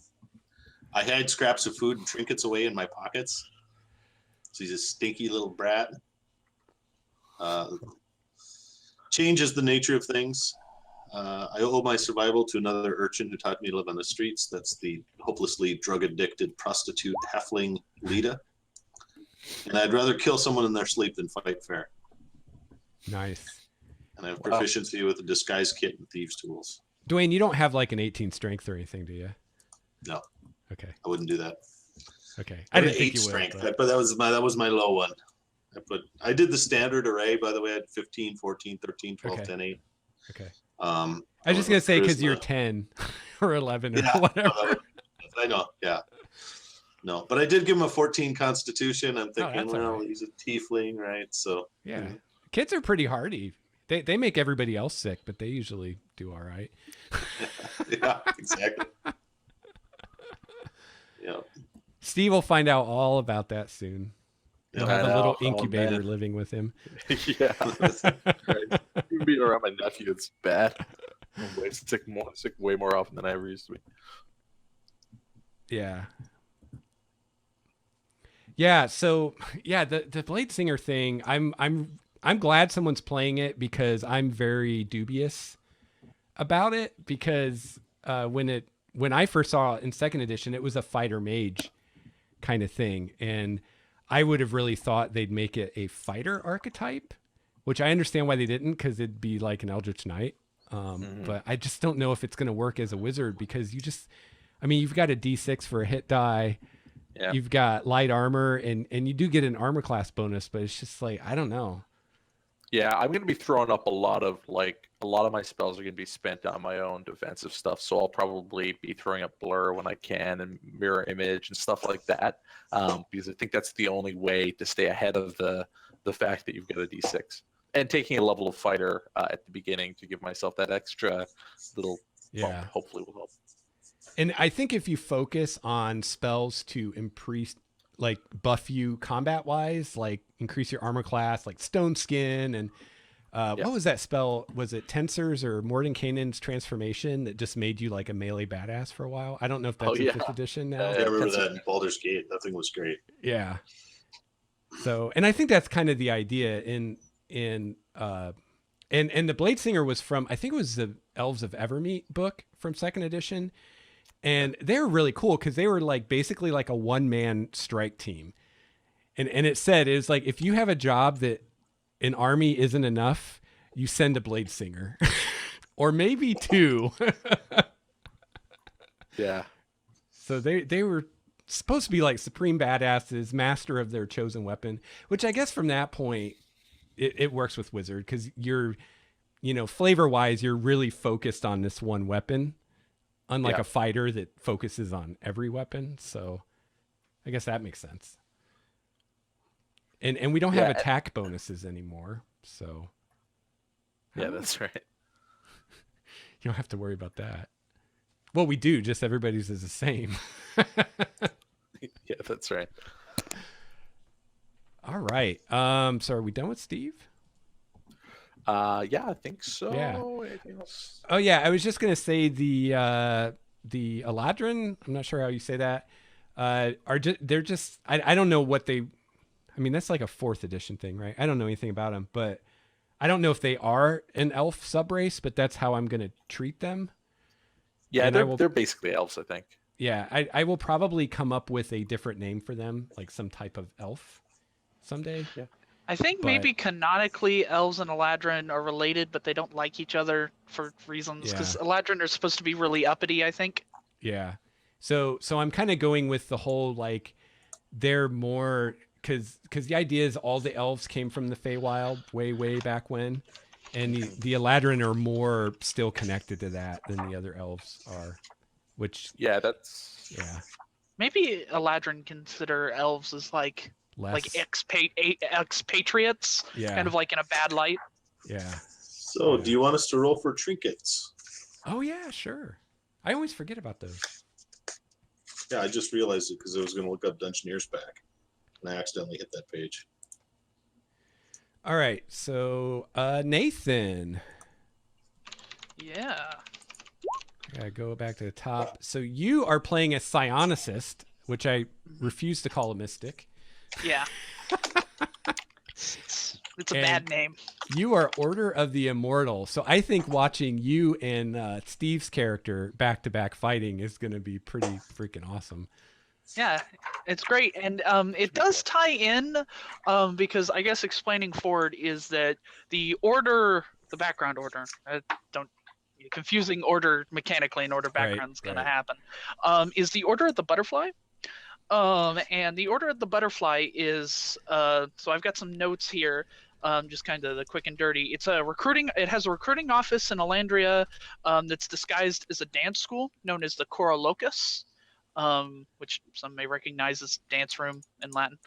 D: I hide scraps of food and trinkets away in my pockets. So he's a stinky little brat. Changes the nature of things. I owe my survival to another urchin who taught me to live on the streets. That's the hopelessly drug-addicted prostitute Tiefling Lita. And I'd rather kill someone in their sleep than fight fair.
A: Nice.
D: And I have proficiency with the disguise kit and thieves' tools.
A: Dwayne, you don't have like an 18 strength or anything, do you?
D: No.
A: Okay.
D: I wouldn't do that.
A: Okay.
D: I didn't think you strength, would. But that was my low one. I did the standard array, by the way. I had 15, 14, 13, 12, 10, 8.
A: Okay. I was just going to say because you're 10 or 11 or whatever.
D: I know. Yeah. No, but I did give him a 14 constitution. I'm thinking, he's a tiefling, right? So
A: yeah. Kids are pretty hardy. They make everybody else sick, but they usually do all right.
D: Yeah, exactly. Yeah.
A: Steve will find out all about that soon. He'll have a little incubator living with him.
E: Yeah, that's right. Even being around my nephew, it's bad. I'm sick way more often than I ever used to be.
A: Yeah. Yeah. So yeah, the Blade Singer thing. I'm I'm glad someone's playing it because I'm very dubious about it because when I first saw it in second edition, it was a fighter mage kind of thing. And I would have really thought they'd make it a fighter archetype, which I understand why they didn't, because it'd be like an Eldritch Knight. But I just don't know if it's going to work as a wizard because you've got a D6 for a hit die.
E: Yeah.
A: You've got light armor and you do get an armor class bonus, but it's just like, I don't know.
E: Yeah, I'm going to be throwing up a lot of my spells are going to be spent on my own defensive stuff. So I'll probably be throwing up blur when I can and mirror image and stuff like that. Because I think that's the only way to stay ahead of the fact that you've got a D6. And taking a level of fighter at the beginning to give myself that extra little bump, hopefully will help.
A: And I think if you focus on spells to increase, like buff you combat wise, like increase your armor class, like Stone Skin and what was that spell? Was it Tensor's or Mordenkainen's transformation that just made you like a melee badass for a while? I don't know if that's in 5th edition now.
D: Yeah, I remember that in Baldur's Gate. That thing was great.
A: Yeah. So, and I think that's kind of the idea and the Bladesinger was from, I think it was the Elves of Evermeet book from 2nd edition. And they were really cool because they were like basically like a one-man strike team. And it said, it was like, if you have a job that an army isn't enough, you send a Bladesinger. Or maybe 2.
E: Yeah.
A: So they were supposed to be like supreme badasses, master of their chosen weapon, which I guess from that point, it works with Wizard because you're, flavor-wise, you're really focused on this one weapon. Unlike a fighter that focuses on every weapon. So I guess that makes sense. And we don't have attack bonuses anymore. So.
E: Yeah, that's right.
A: You don't have to worry about that. Well, we do. Just everybody's is the same.
E: Yeah, that's right.
A: All right. So are we done with Steve?
E: Yeah, I think so.
A: Yeah.
E: Anything else?
A: Oh yeah, I was just gonna say the Eladrin. I'm not sure how you say that. They're just I don't know what they. I mean, that's like a 4th edition thing, right? I don't know anything about them, but I don't know if they are an elf subrace, but that's how I'm gonna treat them.
E: Yeah,
A: and
E: they're basically elves, I think.
A: Yeah, I will probably come up with a different name for them, like some type of elf, someday.
E: Yeah.
C: I think maybe canonically elves and Eladrin are related, but they don't like each other for reasons. Because Eladrin are supposed to be really uppity, I think.
A: Yeah. So I'm kind of going with the whole like they're more because the idea is all the elves came from the Feywild way back when, and the Eladrin are more still connected to that than the other elves are. Which
E: that's
C: maybe Eladrin consider elves as like.
A: Less.
C: Like expatriates, kind of like in a bad light.
A: Yeah.
D: So, do you want us to roll for trinkets?
A: Oh yeah, sure. I always forget about those.
D: Yeah, I just realized it because I was going to look up Dungeoneer's Pack, and I accidentally hit that page.
A: All right, so Nathan.
C: Yeah.
A: I gotta go back to the top. So you are playing a psionicist, which I refuse to call a mystic.
C: Yeah. It's a bad name.
A: You are Order of the Immortal. So I think watching you and Steve's character back-to-back fighting is going to be pretty freaking awesome.
C: Yeah, it's great. And it does tie in because I guess explaining forward is that the background order, confusing order mechanically and order background is going to happen, is the Order of the Butterfly. And the Order of the Butterfly is so I've got some notes here, just kind of the quick and dirty. It has a recruiting office in Elandria that's disguised as a dance school known as the Cora Locus, which some may recognize as dance room in Latin.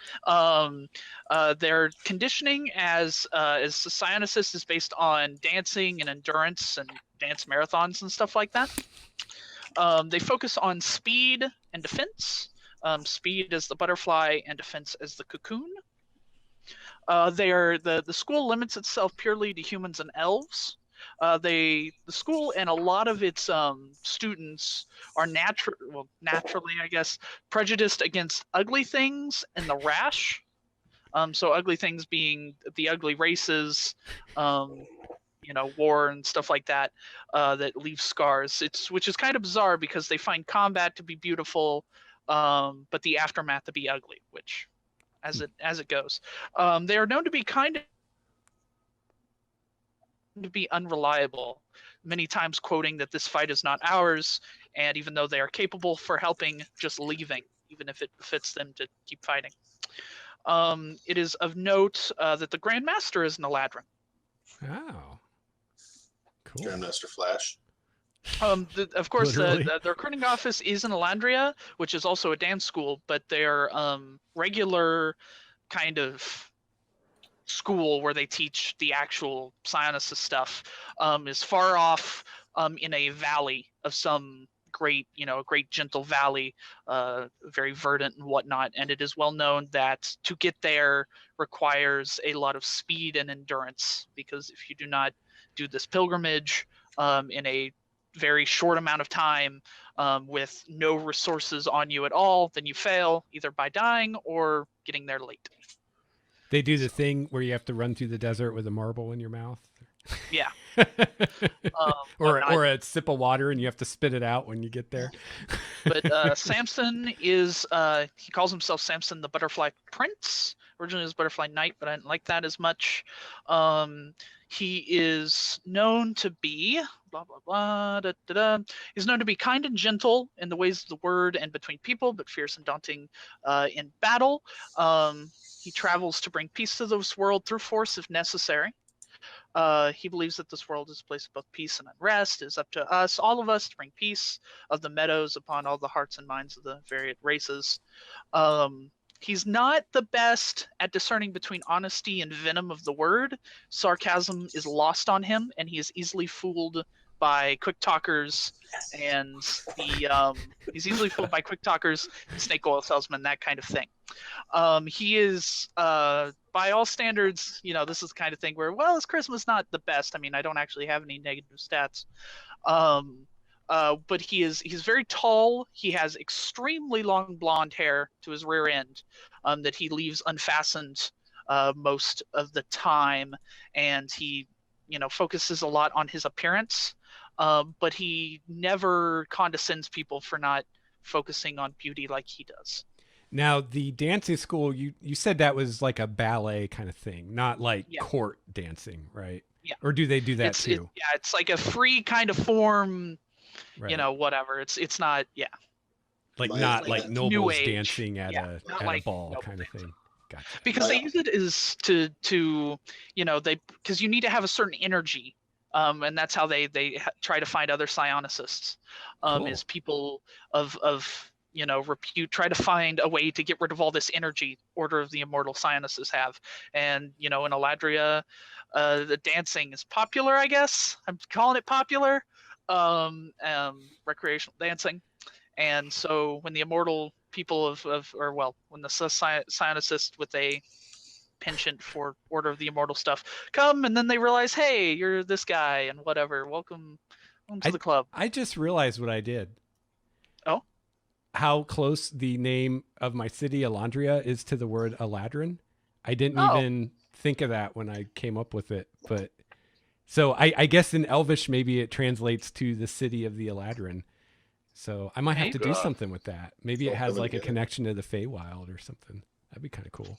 C: Their conditioning as a psionicist is based on dancing and endurance and dance marathons and stuff like that. They focus on speed and defense. Speed as the butterfly and defense as the cocoon. The school limits itself purely to humans and elves. The school and a lot of its students are naturally, I guess, prejudiced against ugly things and the rash. So ugly things being the ugly races, war and stuff like that, that leave scars. Which is kind of bizarre because they find combat to be beautiful, but the aftermath to be ugly, which as it goes. They are known to be unreliable, many times quoting that this fight is not ours, and even though they are capable for helping, just leaving, even if it befits them to keep fighting. It is of note that the Grand Master is an Eladrin.
A: Oh, cool.
D: Grandmaster Flash.
C: Of course,
A: Literally.
C: the recruiting office is in Elandria, which is also a dance school, but their regular kind of school where they teach the actual Psionicist stuff is far off in a valley of some great gentle valley, very verdant and whatnot. And it is well known that to get there requires a lot of speed and endurance, because if you do not do this pilgrimage in a very short amount of time with no resources on you at all, then you fail either by dying or getting there late.
A: They do the thing where you have to run through the desert with a marble in your mouth.
C: Yeah.
A: or a sip of water and you have to spit it out when you get there.
C: But Samson is, he calls himself Samson the Butterfly Prince. Originally it was Butterfly Knight, but I didn't like that as much. He is known to be, blah, blah, blah, da, da, da. He's known to be kind and gentle in the ways of the word and between people, but fierce and daunting in battle. He travels to bring peace to this world through force if necessary. He believes that this world is a place of both peace and unrest. It is up to us, all of us, to bring peace of the meadows upon all the hearts and minds of the varied races. He's not the best at discerning between honesty and venom of the word. Sarcasm is lost on him, and he is easily fooled by quick talkers, and he's easily fooled by quick talkers, snake oil salesmen, that kind of thing. He is, by all standards, this is the kind of thing where, well, his charisma's not the best. I mean, I don't actually have any negative stats. But he's very tall. He has extremely long blonde hair to his rear end that he leaves unfastened most of the time, and he focuses a lot on his appearance, but he never condescends people for not focusing on beauty like he does.
A: Now, the dancing school, you said that was like a ballet kind of thing, not like court dancing, right?
C: Yeah.
A: Or do they do that too?
C: It's like a free kind of form,
A: right.
C: Whatever. It's not,
A: like not like nobles dancing at a ball kind of thing. Gotcha.
C: Because they use it as to because you need to have a certain energy, and that's how they try to find other psionicists,
A: Cool.
C: is people of repute, try to find a way to get rid of all this energy Order of the Immortal Psionicists have. And in Eladria, the dancing is popular, I guess. I'm calling it popular, recreational dancing. And so when the immortal people when the psionicists with a penchant for Order of the Immortal stuff come, and then they realize, hey, you're this guy and whatever, welcome to the club.
A: I just realized what I did.
C: Oh?
A: How close the name of my city, Elandria, is to the word Eladrin. I didn't even think of that when I came up with it. But so I guess in Elvish, maybe it translates to the city of the Eladrin. So I might have to do something with that. Maybe it has like a connection to the Feywild or something. That'd be kind of cool.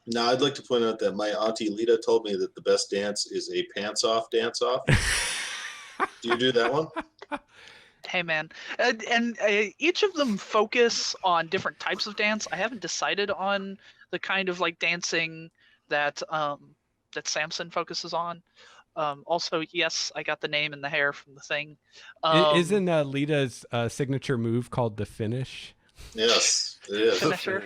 D: Now, I'd like to point out that my auntie Lita told me that the best dance is a pants-off dance-off. Do you do that one?
C: Hey, man. And each of them focus on different types of dance. I haven't decided on the kind of like dancing that Samson focuses on. Also, yes, I got the name and the hair from the thing.
A: Isn't Lita's signature move called the finish?
D: Yes, it is.
C: Finisher.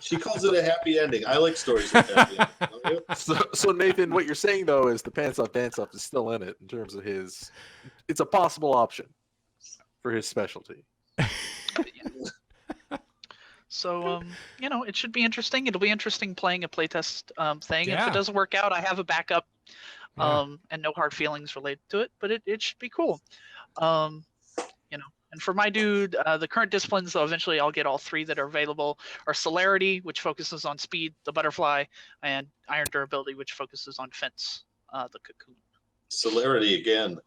D: She calls it a happy ending. I like stories with happy endings.
E: So Nathan, what you're saying though is the pants off dance off is still in it in terms of his. It's a possible option for his specialty.
C: So it should be interesting. It'll be interesting playing a playtest thing.
A: Yeah.
C: If it doesn't work out, I have a backup, and no hard feelings related to it. But it should be cool. And for my dude, the current disciplines, though eventually I'll get all 3 that are available, are Celerity, which focuses on speed, the butterfly, and Iron Durability, which focuses on defense, the cocoon.
D: Celerity again.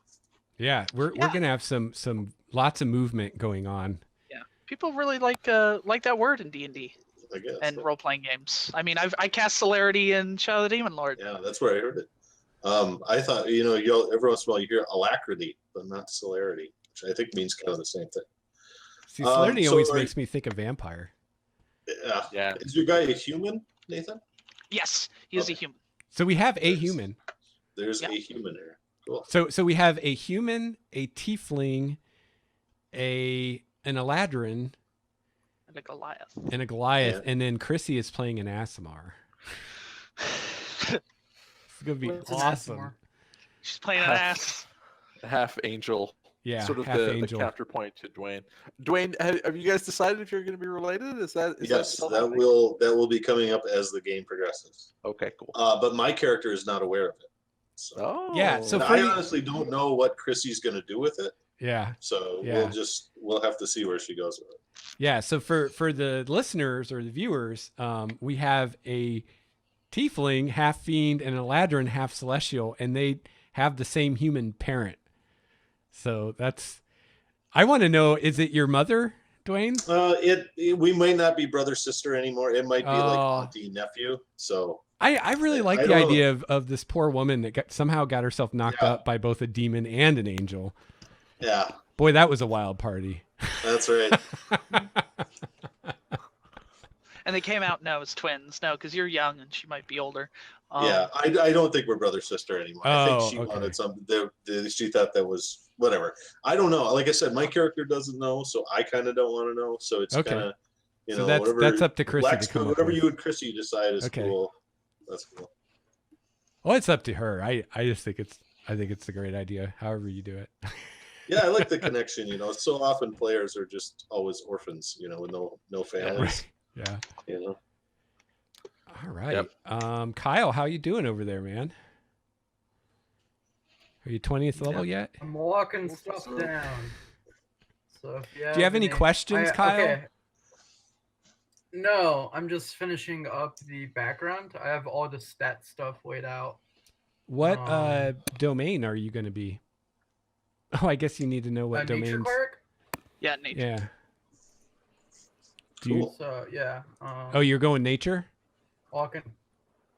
A: Yeah, we're gonna have some lots of movement going on.
C: Yeah, people really like that word in D&D
D: I guess.
C: and role-playing games. I mean, I cast Celerity in Shadow of the Demon Lord.
D: Yeah, that's where I heard it. I thought, every once in a while you hear alacrity, but not celerity, which I think means kind of the same thing.
A: See, celerity always
D: so
A: makes me think of vampire.
D: Yeah. Is your guy a human, Nathan?
C: Yes, he is a human.
A: So we have a human.
D: There's a human there. Cool.
A: So we have a human, a tiefling, an Eladrin,
C: and
A: a Goliath, and then Chrissy is playing an Asimar. It's gonna be awesome.
C: She's playing an ass.
E: Half angel.
A: Yeah,
E: sort of
A: half
E: the
A: angel.
E: counterpoint to Dwayne. Dwayne, have you guys decided if you're going to be related? Is that
D: that will be coming up as the game progresses.
E: Okay, cool.
D: But my character is not aware of it. So.
A: Yeah, so
D: I honestly don't know what Chrissy's going to do with it.
A: Yeah.
D: So we'll have to see where she goes with it.
A: Yeah. So for the listeners or the viewers, we have a tiefling, half fiend, and an Eladrin, half celestial, and they have the same human parent. So I want to know, is it your mother, Dwayne?
D: We might not be brother sister anymore. It might be like auntie nephew. So
A: I really like the idea of this poor woman that somehow got herself knocked up by both a demon and an angel.
D: Yeah.
A: Boy, that was a wild party.
D: That's right.
C: And they came out as twins. No, because you're young and she might be older.
D: I don't think we're brother sister anymore. I think she wanted something. She thought that was whatever. I don't know. Like I said, my character doesn't know, so I kind of don't want to know. So it's kind of,
A: so that's up to Chrissy to come
D: whatever
A: up
D: you and Chrissy decide is cool. That's cool.
A: Well, it's up to her. I just think it's a great idea. However you do it.
D: Yeah, I like the connection. So often players are just always orphans. With no families.
A: Yeah. All right. Yep. Kyle, how you doing over there, man? Are you 20th level yet?
B: I'm walking stuff down. So if
A: do you have any questions, Kyle?
B: Okay. No, I'm just finishing up the background. I have all the stat stuff laid out.
A: What domain are you going to be? Oh, I guess you need to know what domains.
B: Nature Cleric?
C: Yeah, nature.
A: Yeah.
B: Cool. So yeah.
A: You're going nature?
B: Walking.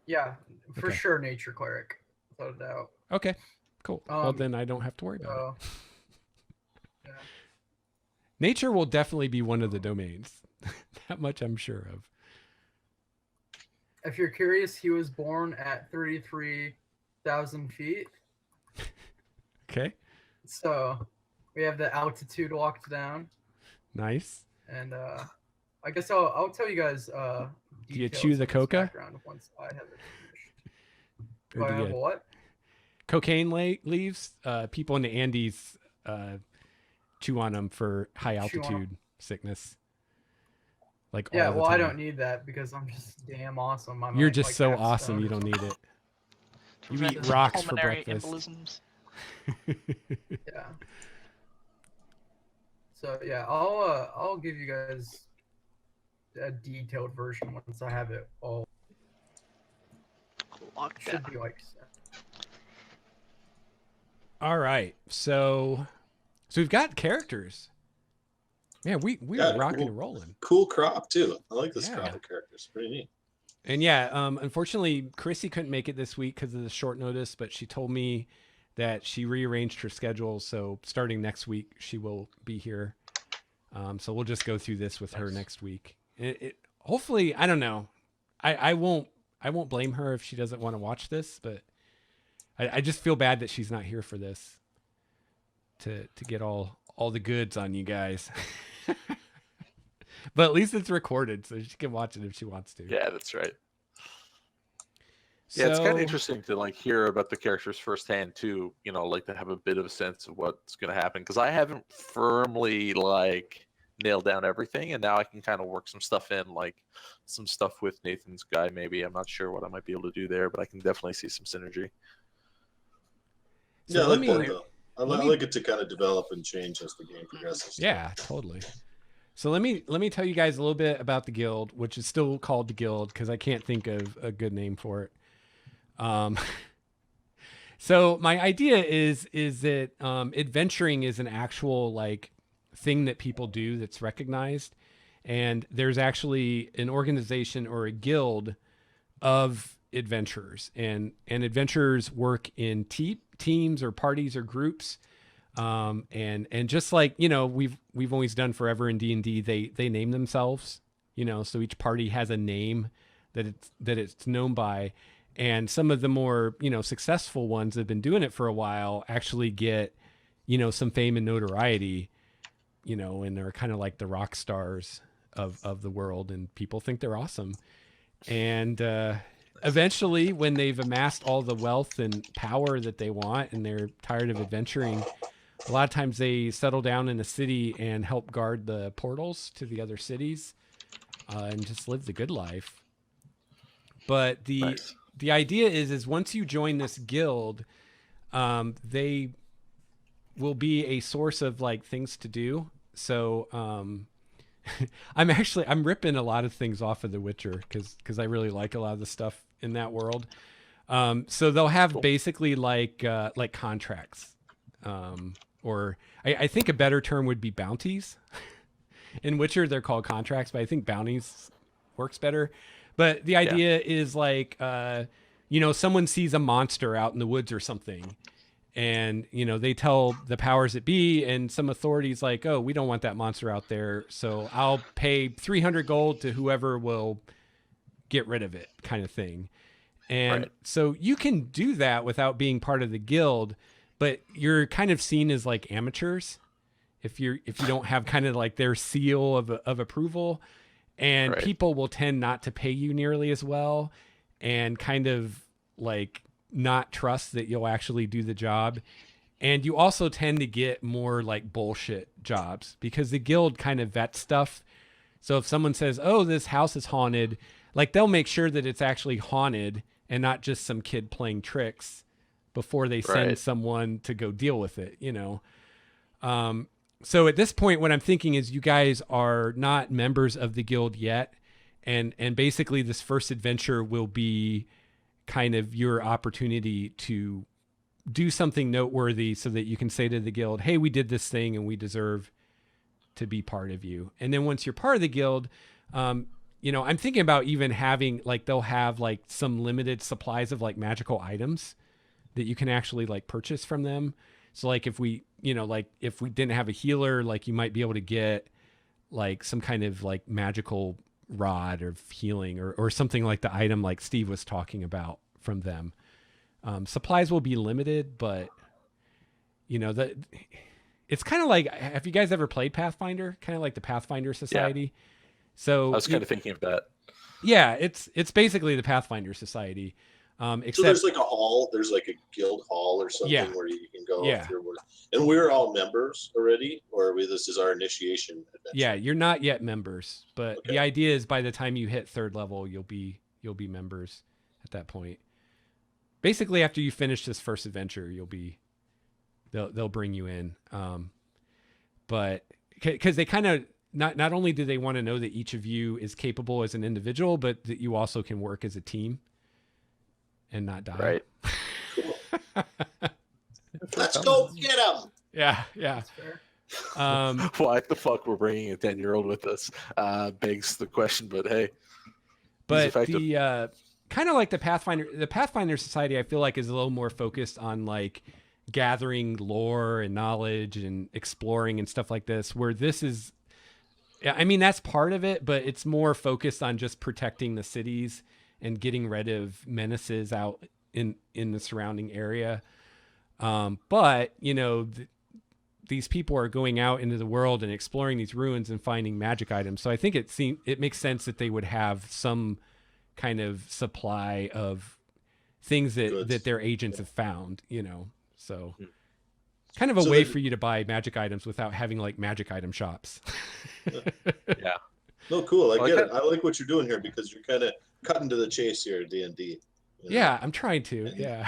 B: Yeah, for sure, nature cleric, without a doubt.
A: Okay, cool. Well, then I don't have to worry about it.
B: Yeah.
A: Nature will definitely be one of the domains. That much I'm sure of.
B: If you're curious, he was born at 33,000 feet.
A: Okay.
B: So we have the altitude locked down.
A: Nice.
B: And I guess I'll tell you guys.
A: Do you chew the coca?
B: Once I have it finished. Do I have what?
A: Cocaine leaves. People in the Andes chew on them for high altitude sickness. Like all the time.
B: I don't need that because I'm just damn awesome.
A: You're just so awesome. You don't need it. You eat rocks for breakfast.
C: Embolisms.
B: Yeah. So yeah, I'll give you guys a detailed version once I have it all. Should be like.
A: All right, so we've got characters. Man, we are rocking and rolling.
D: Cool crop too. I like this crop of characters. Pretty neat.
A: And unfortunately, Chrissy couldn't make it this week because of the short notice, but she told me that she rearranged her schedule, so starting next week she will be here. So we'll just go through this with her next week. Hopefully, I don't know. I won't blame her if she doesn't want to watch this, but I just feel bad that she's not here for this to get all the goods on you guys. But at least it's recorded, so she can watch it if she wants to.
E: Yeah, that's right. Yeah, it's kind of interesting to hear about the characters firsthand too. To have a bit of a sense of what's going to happen, because I haven't firmly nailed down everything, and now I can kind of work some stuff in, some stuff with Nathan's guy. Maybe I'm not sure what I might be able to do there, but I can definitely see some synergy.
A: So
D: I like it to kind of develop and change as the game progresses.
A: Yeah, totally. So let me tell you guys a little bit about the guild, which is still called the guild because I can't think of a good name for it. So my idea is that adventuring is an actual like thing that people do that's recognized, and there's actually an organization or a guild of adventurers, and adventurers work in teams or parties or groups. And just like, you know, we've always done forever in D&D, they name themselves, you know, so each party has a name that it's known by. And some of the more, you know, successful ones that have been doing it for a while actually get, you know, some fame and notoriety, you know, and they're kind of like the rock stars of the world, and people think they're awesome. And eventually, when they've amassed all the wealth and power that they want and they're tired of adventuring, a lot of times they settle down in a city and help guard the portals to the other cities, and just live the good life. But the idea is once you join this guild, they will be a source of like things to do. So I'm ripping a lot of things off of The Witcher because I really like a lot of the stuff in that world. So they'll have basically like contracts, or I think a better term would be bounties. In Witcher, they're called contracts, but I think bounties works better. But the idea is like, you know, someone sees a monster out in the woods or something, and, you know, they tell the powers that be, and some authorities like, oh, we don't want that monster out there, so I'll pay 300 gold to whoever will get rid of it, kind of thing. And so you can do that without being part of the guild, but you're kind of seen as like amateurs if you don't have kind of like their seal of approval, and people will tend not to pay you nearly as well, and kind of like not trust that you'll actually do the job. And you also tend to get more like bullshit jobs because the guild kind of vets stuff. So if someone says, oh, this house is haunted, like they'll make sure that it's actually haunted and not just some kid playing tricks before they send someone to go deal with it, you know? So at this point, what I'm thinking is you guys are not members of the guild yet. And basically this first adventure will be kind of your opportunity to do something noteworthy so that you can say to the guild, hey, we did this thing and we deserve to be part of you. And then once you're part of the guild, you know, I'm thinking about even having like, they'll have like some limited supplies of like magical items that you can actually like purchase from them. So like if we, you know, like if we didn't have a healer, like you might be able to get like some kind of like magical rod of healing or something like the item like Steve was talking about from them. Supplies will be limited, but you know, it's kind of like, have you guys ever played Pathfinder? Kind of like the Pathfinder Society. Yeah. So
E: I was kind of thinking of that.
A: Yeah, it's basically the Pathfinder Society. Except,
D: so there's like a hall, there's like a guild hall or something where you can go through. And we're all members already, or this is our initiation adventure?
A: Yeah, you're not yet members, but the idea is by the time you hit 3rd level, you'll be members at that point. Basically, after you finish this first adventure, they'll bring you in. But because they kind of not only do they want to know that each of you is capable as an individual, but that you also can work as a team and not die.
D: Right. Cool. Let's go get them.
A: Yeah.
E: Why the fuck we're bringing a 10-year-old with us begs the question, but hey.
A: But the kind of like the Pathfinder Society, I feel like is a little more focused on like gathering lore and knowledge and exploring and stuff like this, where this is, I mean, that's part of it, but it's more focused on just protecting the cities and getting rid of menaces out in the surrounding area. But, you know, these people are going out into the world and exploring these ruins and finding magic items. So I think it makes sense that they would have some kind of supply of things that their agents have found, you know. So kind of a way for you to buy magic items without having like magic item shops.
E: Yeah.
D: No, cool. I get it. I like what you're doing here because you're kind of cutting to the chase here at D&D.
A: Yeah, I'm trying to. Yeah.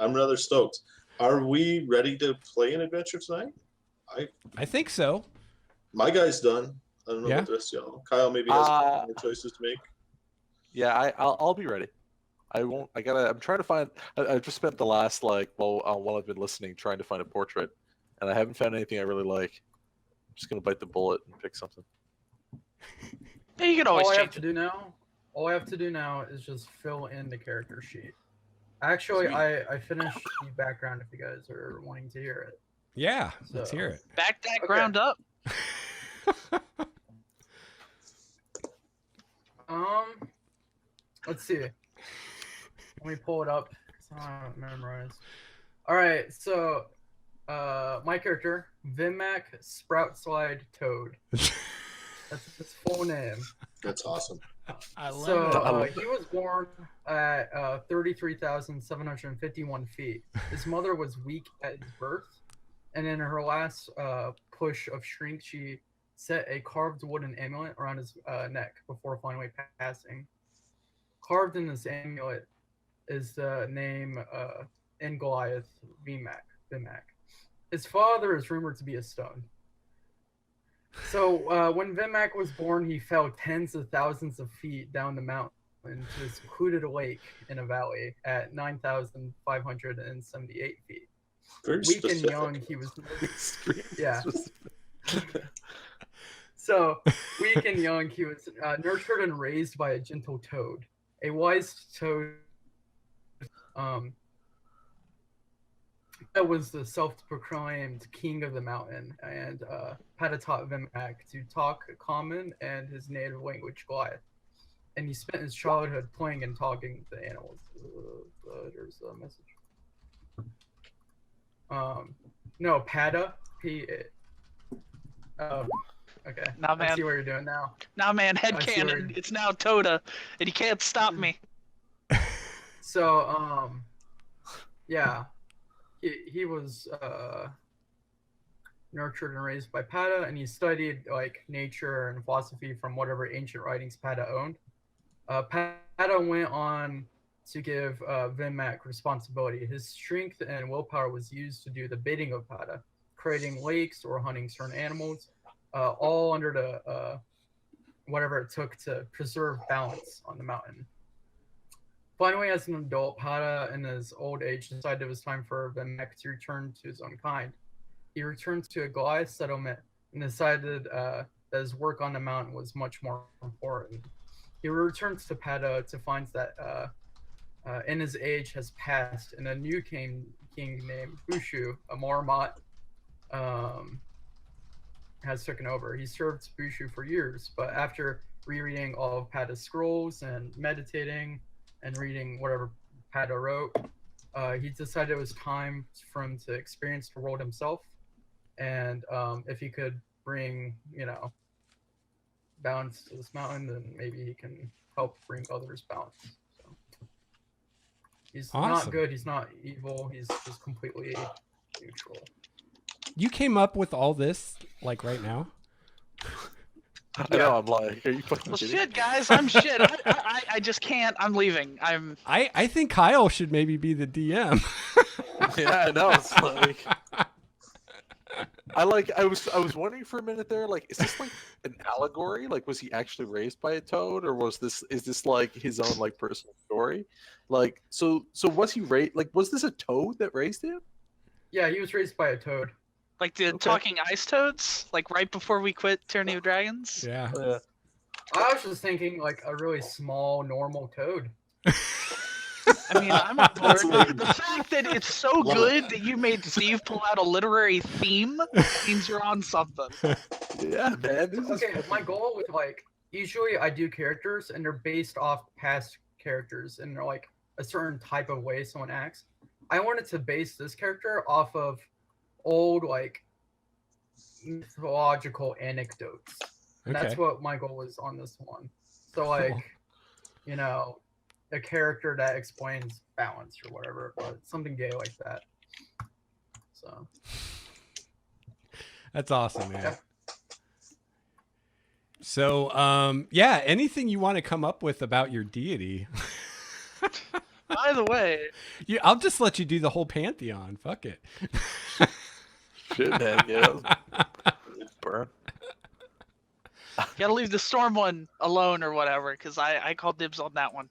D: I'm rather stoked. Are we ready to play an adventure tonight?
A: I think so.
D: My guy's done. I don't know
A: Yeah?
D: about the rest of y'all. Kyle maybe has more choices to make.
E: Yeah, I'll be ready. I won't. I'm trying to find. I've just spent the last while I've been listening trying to find a portrait, and I haven't found anything I really like. I'm just gonna bite the bullet and pick something.
C: Yeah, you can always
B: All I have
C: change
B: to
C: it.
B: do now, all I have to do now is just fill in the character sheet. Actually,
D: Sweet.
B: I finished the background if you guys are wanting to hear it.
A: Yeah, let's
B: So-
A: hear it.
C: Back that
B: Okay.
C: ground up.
B: Let's see. Let me pull it up. 'Cause I don't have it memorized. All right, so my character, Vimac Sprout Slide Toad. That's his full name.
D: That's awesome.
A: I love
B: So
A: it.
B: he was born at 33,751 feet. His mother was weak at his birth, and in her last push of strength, she set a carved wooden amulet around his neck before finally passing. Carved in this amulet is the name in Goliath, Vimac. His father is rumored to be a stone. So when Vimac was born, he fell tens of thousands of feet down the mountain to a secluded lake in a valley at 9,578 feet.
D: Very
B: Weak
D: specific.
B: and young, he was yeah.
E: Just-
B: So weak and young, he was nurtured and raised by a gentle toad, a wise toad. That was the self-proclaimed king of the mountain, and Pata taught Vimac to talk common and his native language, Goliath. And he spent his childhood playing and talking to animals. There's a message. No, Pata. Okay.
C: Nah,
B: I
C: man.
B: see what you're doing now.
C: Nah, man,
B: I see where
C: headcanon.
B: you're-
C: It's now Toda, and you can't stop me.
B: So, yeah, he was nurtured and raised by Pata, and he studied like nature and philosophy from whatever ancient writings Pata owned. Pata went on to give Vimac responsibility. His strength and willpower was used to do the bidding of Pata, creating lakes or hunting certain animals, all under the whatever it took to preserve balance on the mountain. Finally, as an adult, Pata, in his old age, decided it was time for Vimac to return to his own kind. He returned to a Goliath settlement and decided that his work on the mountain was much more important. He returns to Pata to find that in his age has passed, and a new king named Bushu, a Marmot, has taken over. He served Bushu for years, but after rereading all of Pata's scrolls and meditating and reading whatever Pata wrote, he decided it was time for him to experience the world himself, and if he could bring, balance to this mountain, then maybe he can help bring others balance. So he's
A: Awesome.
B: not good, he's not evil, he's just completely neutral.
A: You came up with all this like right now?
E: I know. I'm like, are you fucking
C: Well,
E: kidding?
C: shit, guys, I'm shit. I just can't. I'm leaving.
A: I think Kyle should maybe be the DM.
E: Yeah, I know. It's like I was wondering for a minute there, like, is this like an allegory? Like, was he actually raised by a toad, or is this like his own like personal story? Like, so was he raised? Like, was this a toad that raised him?
B: Yeah, he was raised by a toad.
C: Like the
E: Okay.
C: talking ice toads, like right before we quit Tyranny of Dragons.
A: Yeah.
B: I was just thinking like a really small, normal toad.
C: I mean, I'm on board.
D: Absolutely.
C: The fact that it's so
D: Love
C: good that you made Steve pull out a literary theme means you're on something.
E: Yeah, man. This is
B: Okay, my goal with like usually I do characters and they're based off past characters and they're like a certain type of way someone acts. I wanted to base this character off of old like mythological anecdotes. And
A: Okay.
B: that's what my goal was on this one. So like,
A: Cool.
B: A character that explains balance or whatever, but something gay like that. So
A: That's awesome, man.
B: Yeah.
A: So, yeah, anything you want to come up with about your deity?
C: by the way,
A: I'll just let you do the whole pantheon. Fuck it.
E: Shit, man. Yeah. Burn.
C: you gotta leave the storm one alone or whatever, because I call dibs on that one.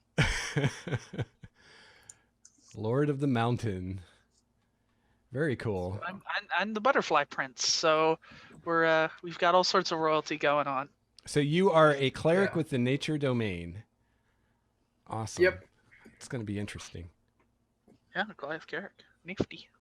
A: Lord of the Mountain. Very cool.
C: I'm the butterfly prince, so we've got all sorts of royalty going on.
A: So you are a cleric
B: Yeah.
A: with the nature domain. Awesome.
B: Yep.
A: It's going to be interesting.
C: Yeah, Goliath Cleric, nifty.